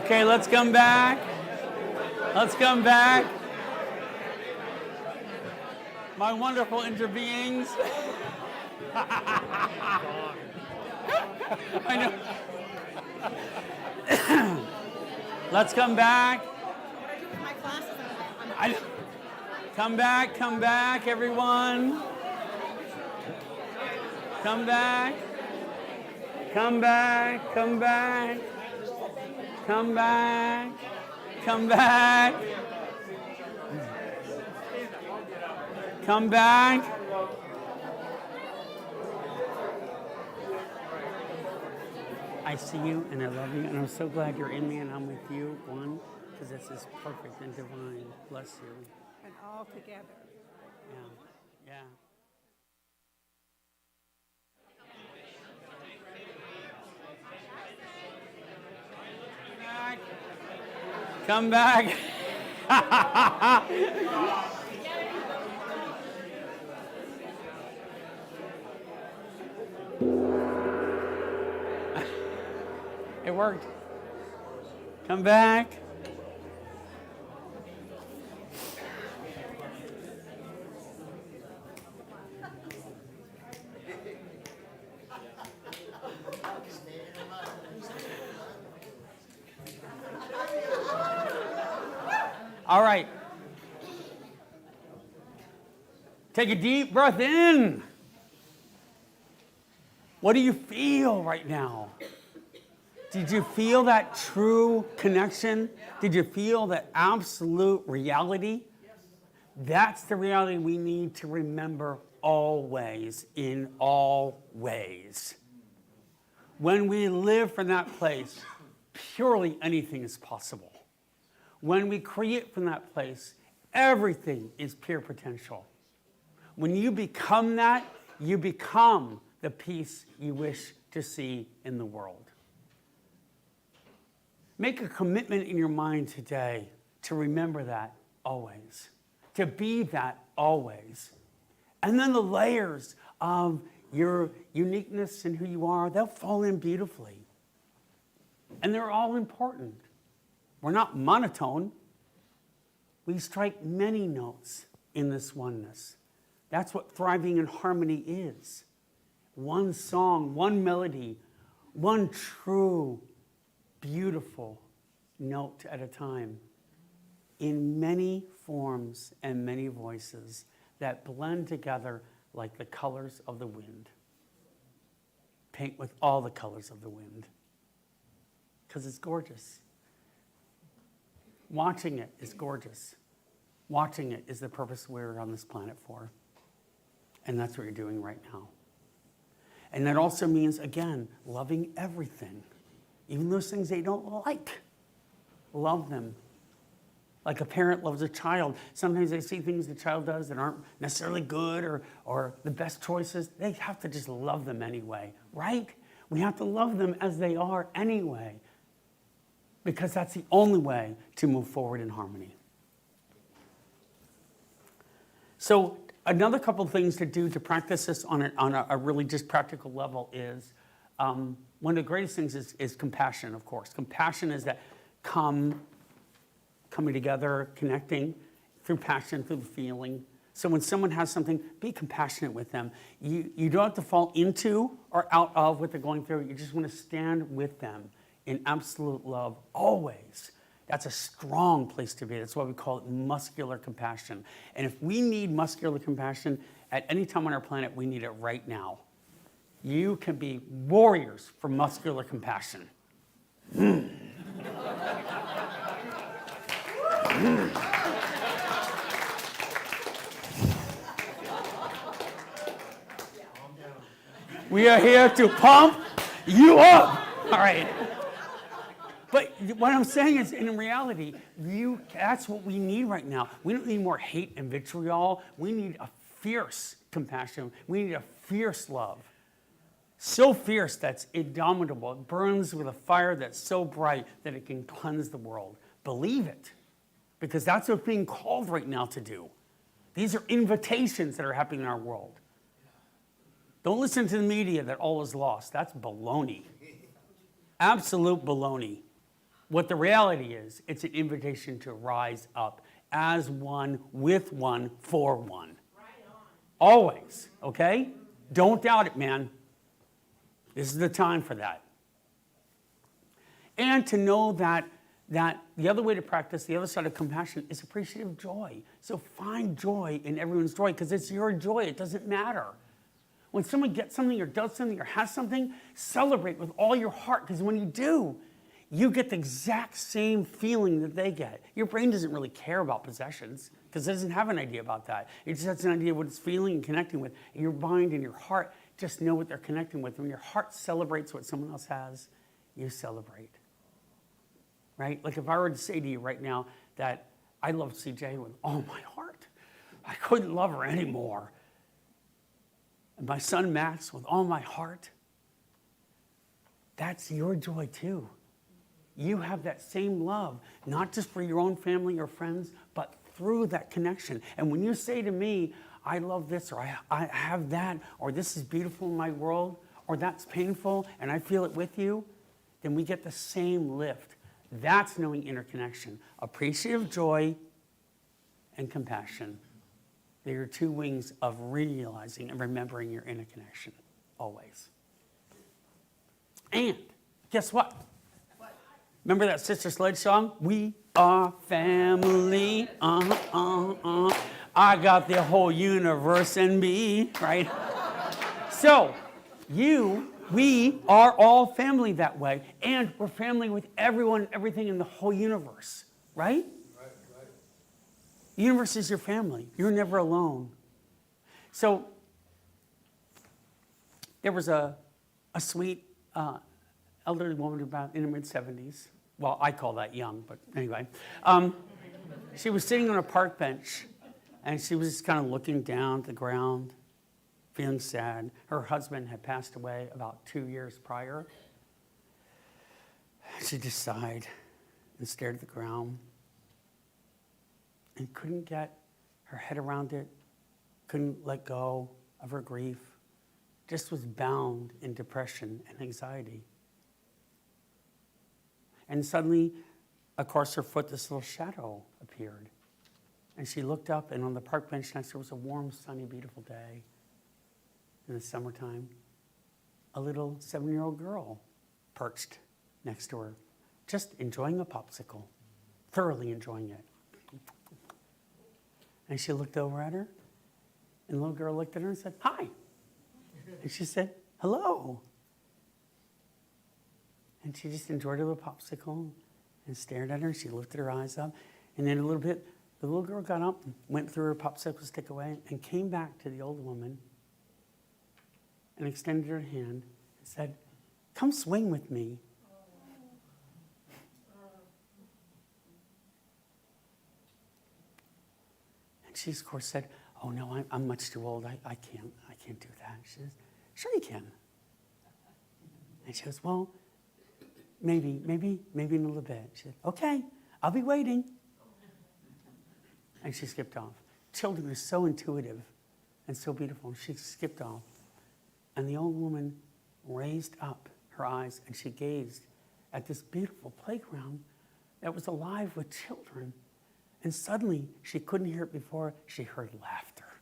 Okay, let's come back. Let's come back. My wonderful interbeings. I know. Let's come back. Come back, everyone. Come back. Come back, come back. Come back. Come back. Come back. I see you and I love you and I'm so glad you're in me and I'm with you. One, because this is perfect and divine. Bless you. And all together. Yeah. Yeah. Come back. It worked. Come back. All right. Take a deep breath in. What do you feel right now? Did you feel that true connection? Did you feel that absolute reality? That's the reality we need to remember always, in all ways. When we live from that place, purely anything is possible. When we create from that place, everything is pure potential. When you become that, you become the peace you wish to see in the world. Make a commitment in your mind today to remember that always, to be that always. And then the layers of your uniqueness and who you are, they'll fall in beautifully. And they're all important. We're not monotone. We strike many notes in this oneness. That's what thriving in harmony is. One song, one melody, one true, beautiful note at a time, in many forms and many voices that blend together like the colors of the wind. Paint with all the colors of the wind, because it's gorgeous. Watching it is gorgeous. Watching it is the purpose we're on this planet for. And that's what you're doing right now. And that also means, again, loving everything. Even those things they don't like. Love them. Like a parent loves a child. Sometimes they see things the child does that aren't necessarily good or the best choices. They have to just love them anyway, right? We have to love them as they are anyway, because that's the only way to move forward in harmony. So another couple of things to do to practice this on a really just practical level is, one of the greatest things is compassion, of course. Compassion is that coming together, connecting through passion, through the feeling. So when someone has something, be compassionate with them. You don't have to fall into or out of what they're going through. You just want to stand with them in absolute love, always. That's a strong place to be. That's why we call it muscular compassion. And if we need muscular compassion at any time on our planet, we need it right now. You can be warriors for muscular compassion. We are here to pump you up. All right. But what I'm saying is, in reality, that's what we need right now. We don't need more hate and vitriol. We need a fierce compassion. We need a fierce love. So fierce that's indomitable. It burns with a fire that's so bright that it can cleanse the world. Believe it, because that's what's being called right now to do. These are invitations that are happening in our world. Don't listen to the media that all is lost. That's baloney. Absolute baloney. What the reality is, it's an invitation to rise up as one, with one, for one. Right on. Always, okay? Don't doubt it, man. This is the time for that. And to know that the other way to practice, the other side of compassion, is appreciative joy. So find joy in everyone's joy, because it's your joy. It doesn't matter. When someone gets something or does something or has something, celebrate with all your heart, because when you do, you get the exact same feeling that they get. Your brain doesn't really care about possessions, because it doesn't have an idea about that. It just has an idea of what it's feeling and connecting with. And your mind and your heart just know what they're connecting with. When your heart celebrates what someone else has, you celebrate. Right? Like if I were to say to you right now that I love CJ with all my heart, I couldn't love her anymore. And my son Max with all my heart, that's your joy too. You have that same love, not just for your own family or friends, but through that connection. And when you say to me, I love this, or I have that, or this is beautiful in my world, or that's painful, and I feel it with you, then we get the same lift. That's knowing interconnection. Appreciative joy and compassion. They're your two wings of realizing and remembering your interconnection, always. And guess what? Remember that Sister Sledge song? We are family. I got the whole universe in me, right? So, we are all family that way. And we're family with everyone, everything in the whole universe, right? Right. The universe is your family. You're never alone. So, there was a sweet elderly woman about in her mid-70s. Well, I call that young, but anyway. She was sitting on a park bench, and she was just kind of looking down at the ground, feeling sad. Her husband had passed away about 2 years prior. She just sighed and stared at the ground and couldn't get her head around it, couldn't let go of her grief, just was bound in depression and anxiety. And suddenly, across her foot, this little shadow appeared. And she looked up, and on the park bench next to her was a warm, sunny, beautiful day in the summertime. A little 7-year-old girl perched next to her, just enjoying a popsicle, thoroughly enjoying it. And she looked over at her, and the little girl looked at her and said, "Hi." And she said, "Hello." And she just enjoyed her little popsicle and stared at her. She lifted her eyes up. And then a little bit, the little girl got up and went through her popsicle stick away and came back to the old woman and extended her hand and said, "Come swing with me." And she, of course, said, "Oh, no, I'm much too old. I can't do that." She says, "Sure you can." And she goes, "Well, maybe in a little bit." She said, "Okay, I'll be waiting." And she skipped off. Children are so intuitive and so beautiful. She skipped off. And the old woman raised up her eyes and she gazed at this beautiful playground that was alive with children. And suddenly, she couldn't hear it before, she heard laughter.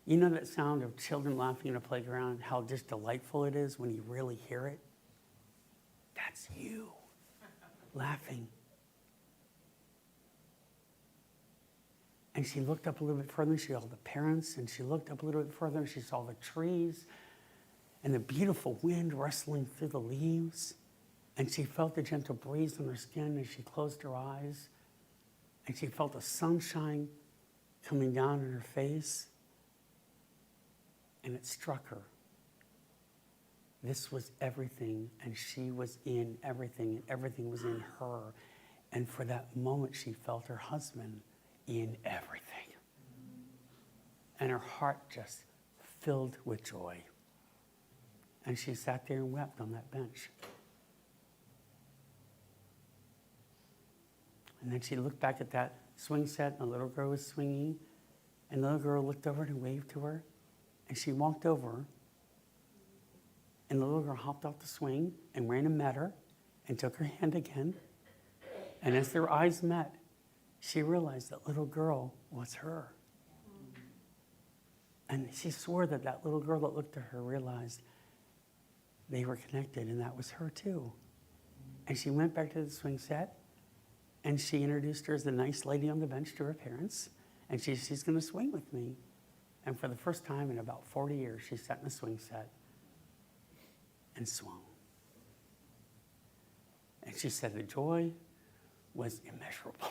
You know that sound of children laughing in a playground, how just delightful it is when you really hear it? That's you laughing. And she looked up a little bit further, she saw the parents, and she looked up a little bit further, and she saw the trees and the beautiful wind rustling through the leaves. And she felt the gentle breeze on her skin as she closed her eyes. And she felt the sunshine coming down on her face. And it struck her. This was everything, and she was in everything, and everything was in her. And for that moment, she felt her husband in everything. And her heart just filled with joy. And she sat there and wept on that bench. And then she looked back at that swing set, and the little girl was swinging. And the little girl looked over and waved to her. And she walked over, and the little girl hopped off the swing and ran and met her and took her hand again. And as their eyes met, she realized that little girl was her. And she swore that that little girl that looked at her realized they were connected, and that was her too. And she went back to the swing set, and she introduced her as the nice lady on the bench to her parents, and she's going to swing with me. And for the first time in about 40 years, she sat in a swing set and swung. And she said the joy was immeasurable.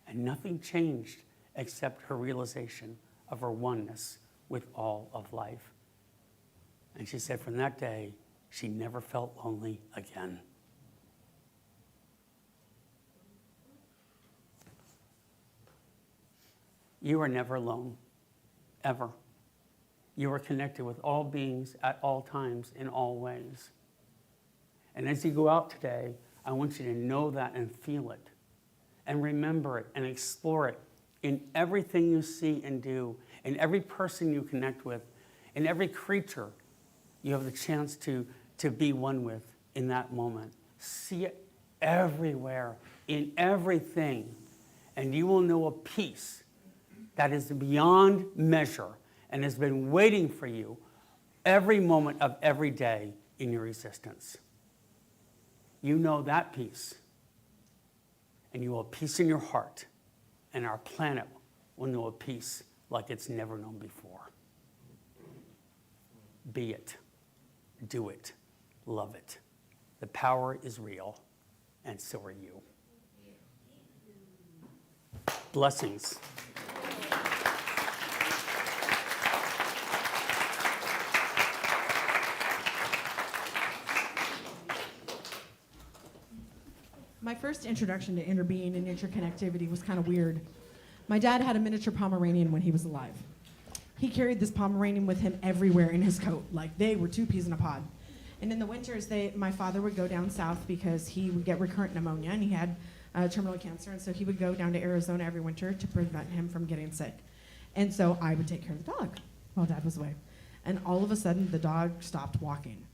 And nothing changed except her realization of her oneness with all of life. And she said from that day, she never felt lonely again. You are never alone, ever. You are connected with all beings at all times, in all ways. And as you go out today, I want you to know that and feel it, and remember it, and explore it in everything you see and do, in every person you connect with, in every creature you have the chance to be one with in that moment. See it everywhere, in everything, and you will know a peace that is beyond measure and has been waiting for you every moment of every day in your existence. You know that peace, and you will have peace in your heart, and our planet will know a peace like it's never known before. Be it, do it, love it. The power is real, and so are you. Blessings. My first introduction to interbeing and interconnectivity was kind of weird. My dad had a miniature Pomeranian when he was alive. He carried this Pomeranian with him everywhere in his coat, like they were two peas in a pod. And in the winters, my father would go down south because he would get recurrent pneumonia, and he had terminal cancer, and so he would go down to Arizona every winter to prevent him from getting sick. And so I would take care of the dog while Dad was away. And all of a sudden, the dog stopped walking.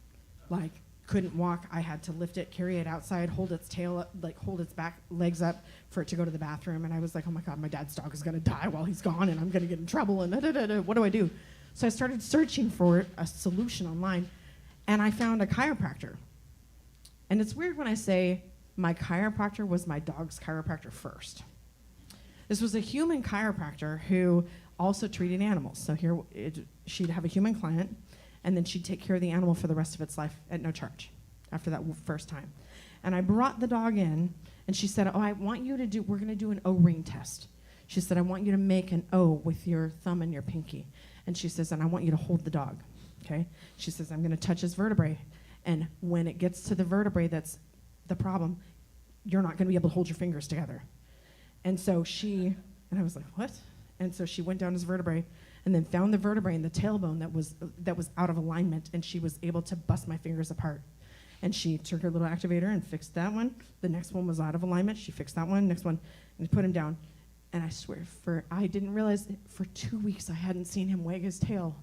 Like, couldn't walk. I had to lift it, carry it outside, hold its tail up, like hold its back legs up for it to go to the bathroom. And I was like, oh my God, my dad's dog is gonna die while he's gone, and I'm gonna get in trouble, and what do I do? So I started searching for a solution online, and I found a chiropractor. And it's weird when I say my chiropractor was my dog's chiropractor first. This was a human chiropractor who also treated animals. So she'd have a human client, and then she'd take care of the animal for the rest of its life at no charge after that first time. And I brought the dog in, and she said, we're going to do an O-ring test. She said, I want you to make an O with your thumb and your pinky. And she says, and I want you to hold the dog, okay? She says, I'm going to touch his vertebrae. And when it gets to the vertebrae that's the problem, you're not going to be able to hold your fingers together. And so I was like, what? And so she went down his vertebrae and then found the vertebrae in the tailbone that was out of alignment, and she was able to bust my fingers apart. And she took her little activator and fixed that one. The next one was out of alignment. She fixed that one, next one, and put him down. And I swear, I didn't realize that for 2 weeks I hadn't seen him wag his tail.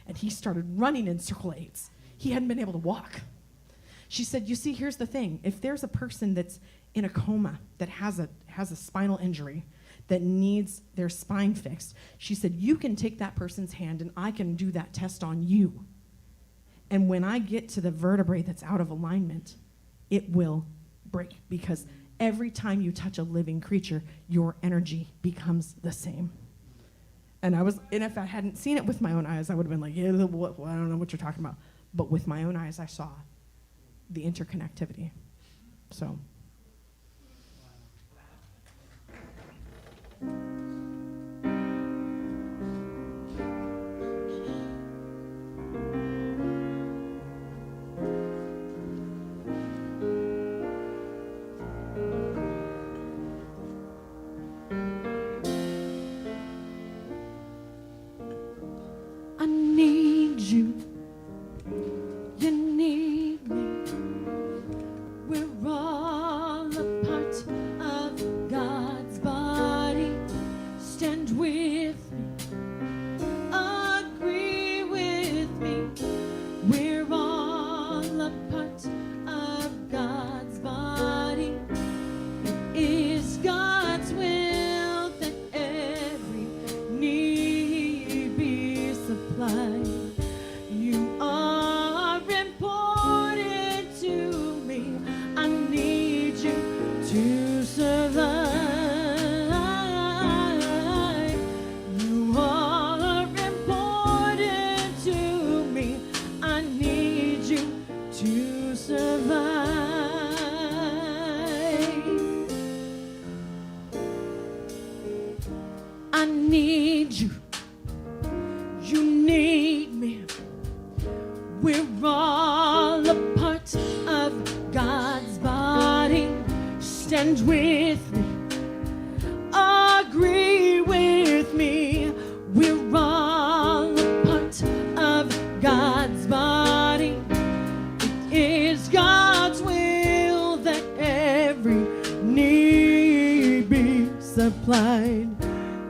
And he started running in circle eights. He hadn't been able to walk. She said, you see, here's the thing. If there's a person that's in a coma that has a spinal injury, that needs their spine fixed, she said, you can take that person's hand and I can do that test on you. And when I get to the vertebrae that's out of alignment, it will break, because every time you touch a living creature, your energy becomes the same. And if I hadn't seen it with my own eyes, I would have been like, yeah, I don't know what you're talking about. But with my own eyes, I saw the interconnectivity. So. I need you. You need me. We're all a part of God's body. We're all a part of God's body. Stand with me, agree with me. We're all a part of God's body. It is God's will that every need be supplied.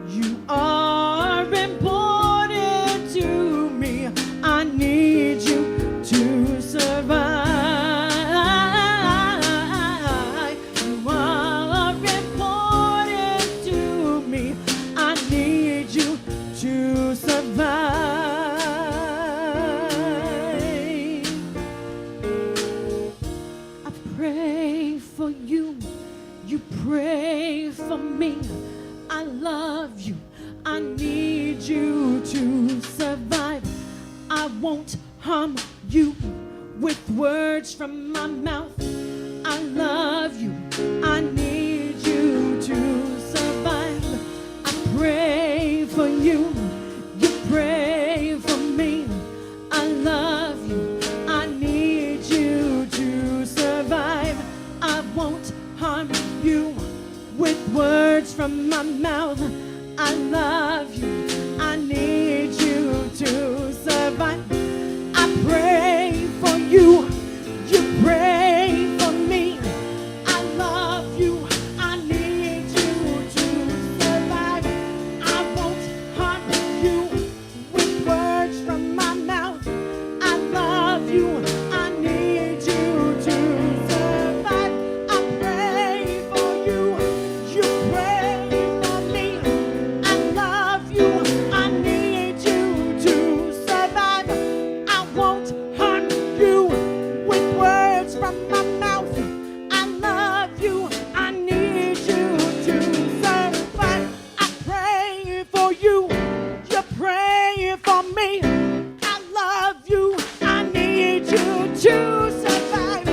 You are important to me. I need you to survive. You are important to me. I need you to survive. I pray for you. You pray for me. I love you. I need you to survive. I won't harm you with words from my mouth. I love you. I need you to survive. I pray for you. You pray for me. I love you. I need you to survive. I won't harm you with words from my mouth. I love you. I need you to survive. I pray for you. You pray for me. I love you. I need you to survive. I won't harm you with words from my mouth. I love you. I need you to survive. I pray for you. You pray for me. I love you. I need you to survive. I won't harm you with words from my mouth. I love you. I need you to survive. I pray for you. You pray for me. I love you. I need you to survive.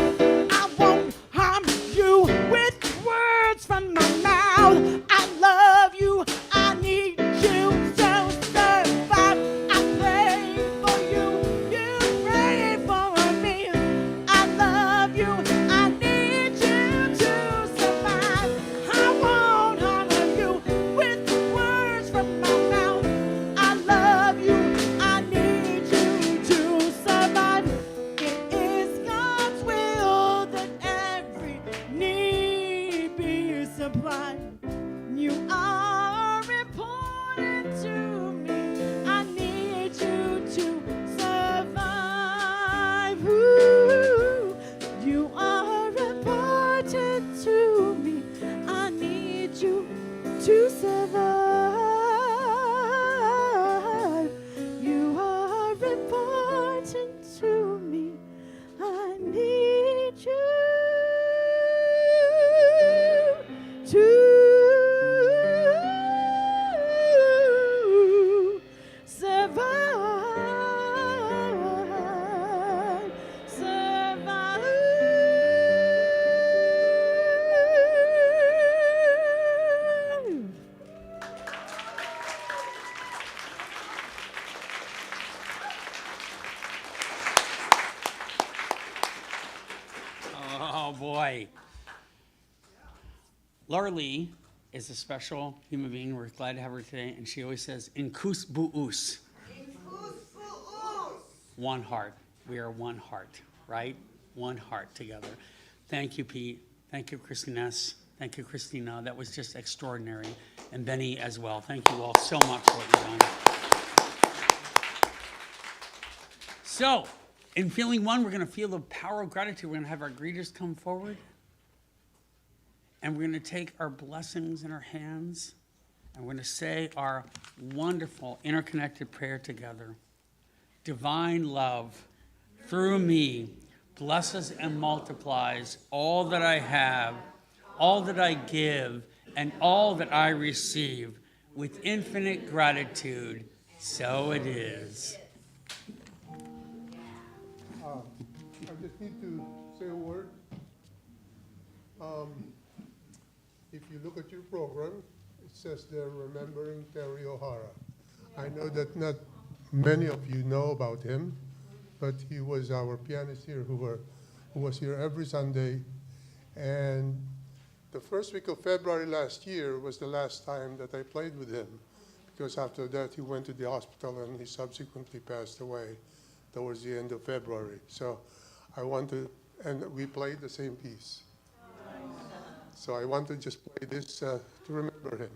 I won't harm you with words from my mouth. I love you. I need you to survive. I pray for you. You pray for me. I love you. I need you to survive. I won't harm you with words from my mouth. I love you. I need you to survive. It is God's will that every need be supplied. You are important to me. I need you to survive. Ooh, you are important to me. I need you to survive. You are important to me. I need you to survive. Survive. Oh, boy. Laura Lee is a special human being. We're glad to have her today. And she always says, "Inkus bu'us." One heart. We are one heart, right? One heart together. Thank you, Pete. Thank you, ChristineEss. Thank you, Christina. That was just extraordinary. And Benny as well. Thank you all so much for what you've done. So, in feeling one, we're going to feel the power of gratitude. We're going to have our greeters come forward. And we're going to take our blessings in our hands. And we're going to say our wonderful interconnected prayer together. Divine love, through me, blesses and multiplies all that I have, all that I give, and all that I receive. With infinite gratitude, so it is. I just need to say a word. If you look at your program, it says they're remembering Terry O'Hara. I know that not many of you know about him, but he was our pianist here who was here every Sunday. And the first week of February last year was the last time that I played with him, because after that he went to the hospital and he subsequently passed away towards the end of February. So I wanted, and we played the same piece. So I want to just play this to remember him.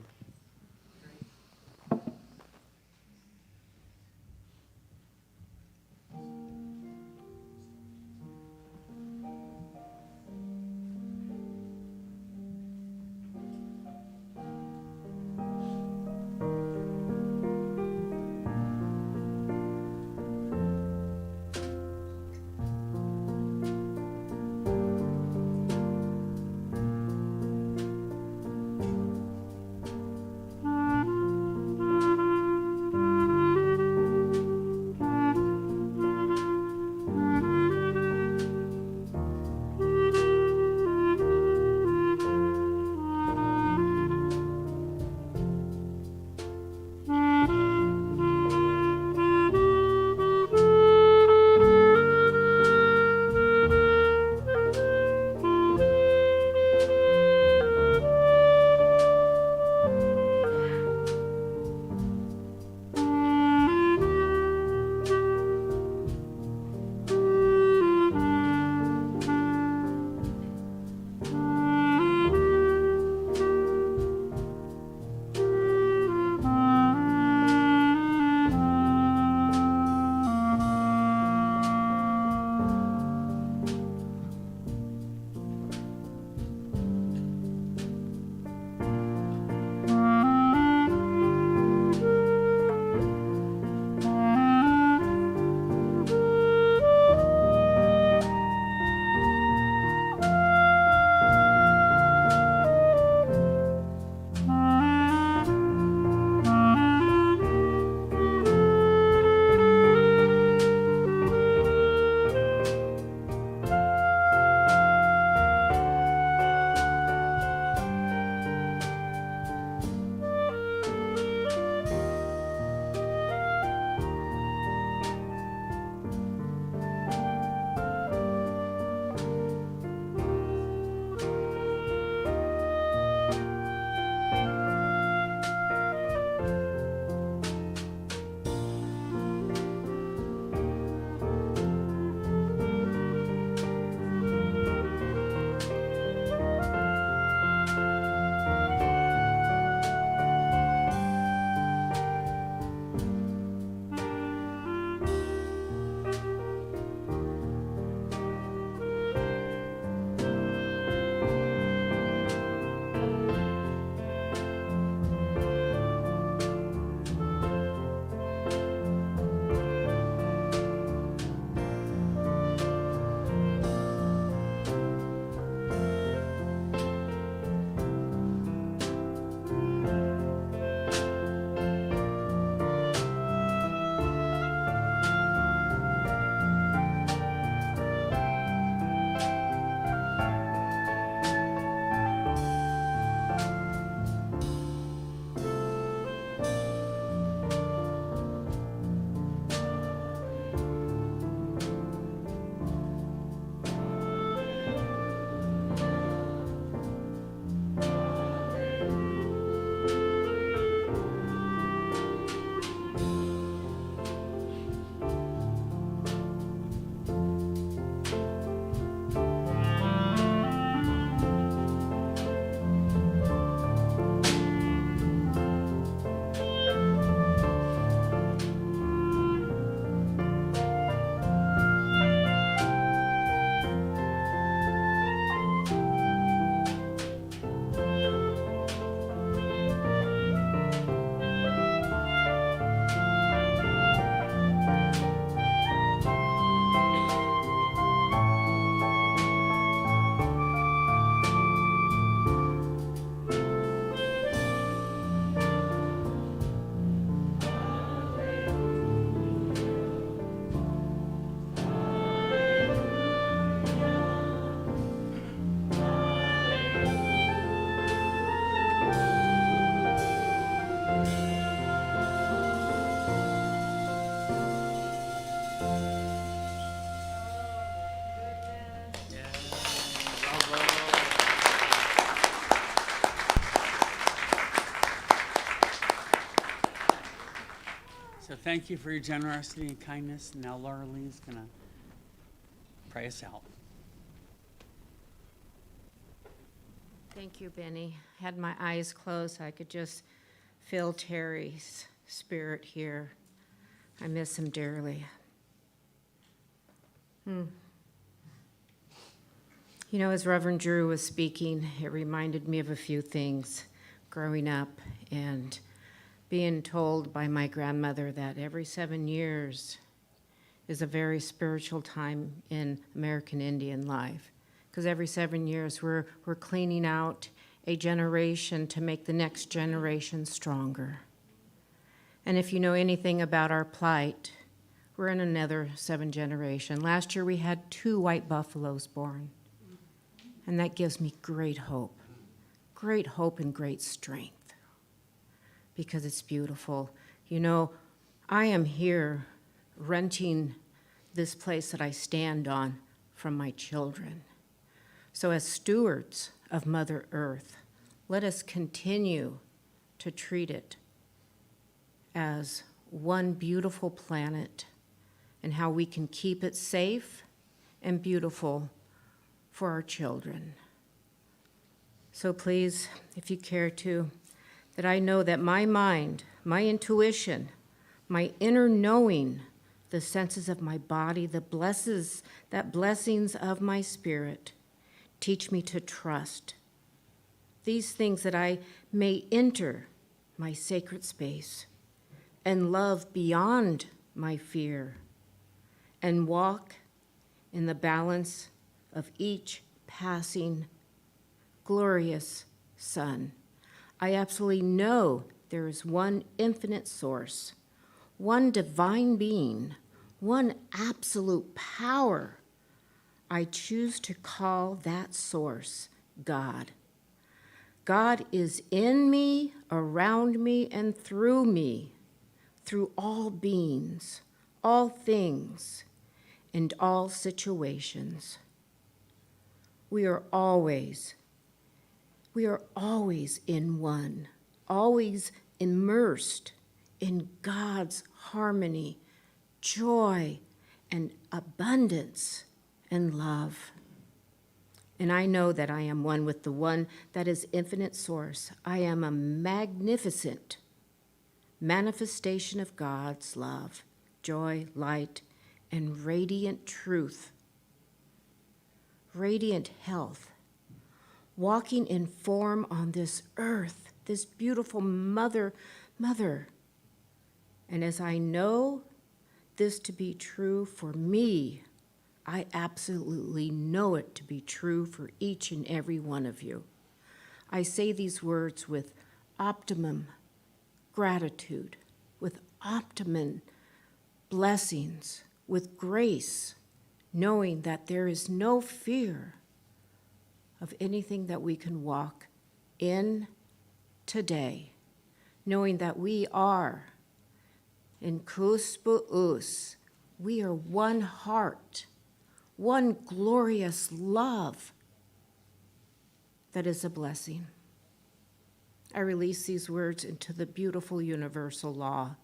thank you for your generosity and kindness. And now Laura Lee's going to pray us out. Thank you, Benny. Had my eyes closed, I could just feel Terry's spirit here. I miss him dearly. You know, as Reverend Drew was speaking, it reminded me of a few things growing up and being told by my grandmother that every 7 years is a very spiritual time in American Indian life. Because every 7 years we're cleaning out a generation to make the next generation stronger. And if you know anything about our plight, we're in another 7 generation. Last year we had 2 white buffaloes born. And that gives me great hope and great strength, because it's beautiful. You know, I am here renting this place that I stand on from my children. So as stewards of Mother Earth, let us continue to treat it as one beautiful planet, and how we can keep it safe and beautiful for our children. So please, if you care to, that I know that my mind, my intuition, my inner knowing, the senses of my body, the blessings of my spirit, teach me to trust these things, that I may enter my sacred space and love beyond my fear and walk in the balance of each passing glorious sun. I absolutely know there is one infinite source, one divine being, one absolute power. I choose to call that source God. God is in me, around me, and through me, through all beings, all things, and all situations. We are always in one, always immersed in God's harmony, joy, and abundance and love. And I know that I am one with the one that is infinite source. I am a magnificent manifestation of God's love, joy, light, and radiant truth, radiant health, walking in form on this earth, this beautiful mother. And as I know this to be true for me, I absolutely know it to be true for each and every one of you. I say these words with optimum gratitude, with optimum blessings, with grace, knowing that there is no fear of anything that we can walk in today, knowing that we are in Kusbu'us, we are one heart, one glorious love that is a blessing. I release these words into the beautiful universal law,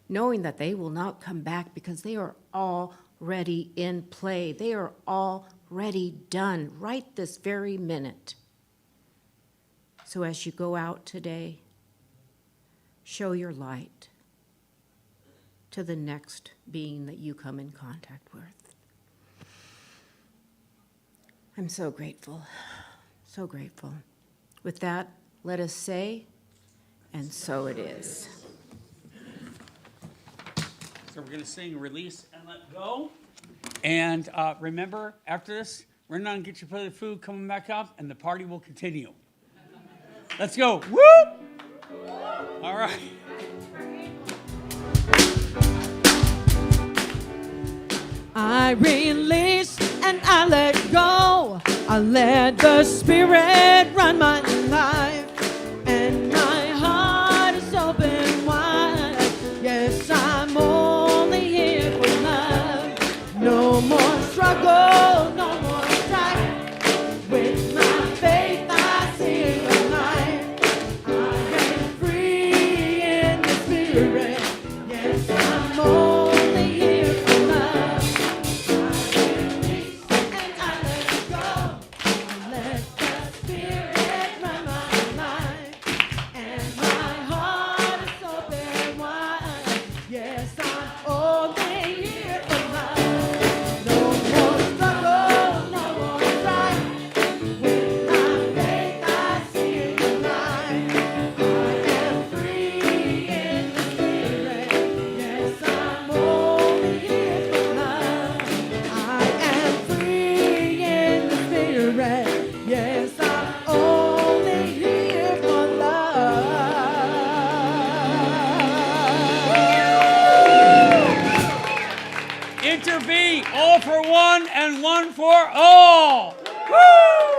knowing that they will not come back because they are already in play. They are already done right this very minute. So as you go out today, show your light to the next being that you come in contact with. I'm so grateful, so grateful. With that, let us say, and so it is. So we're going to sing Release and Let Go. And remember, after this, we're not going to get your plate of food coming back up, and the party will continue. Let's go. Woo! All right. I release and I let go. I let the Spirit run my life, and my heart is open wide. Yes, I'm only here for love. No more struggle, no more strife. With my faith, I see the light. I am free in the Spirit. Yes, I'm All for one and one for all. Woo!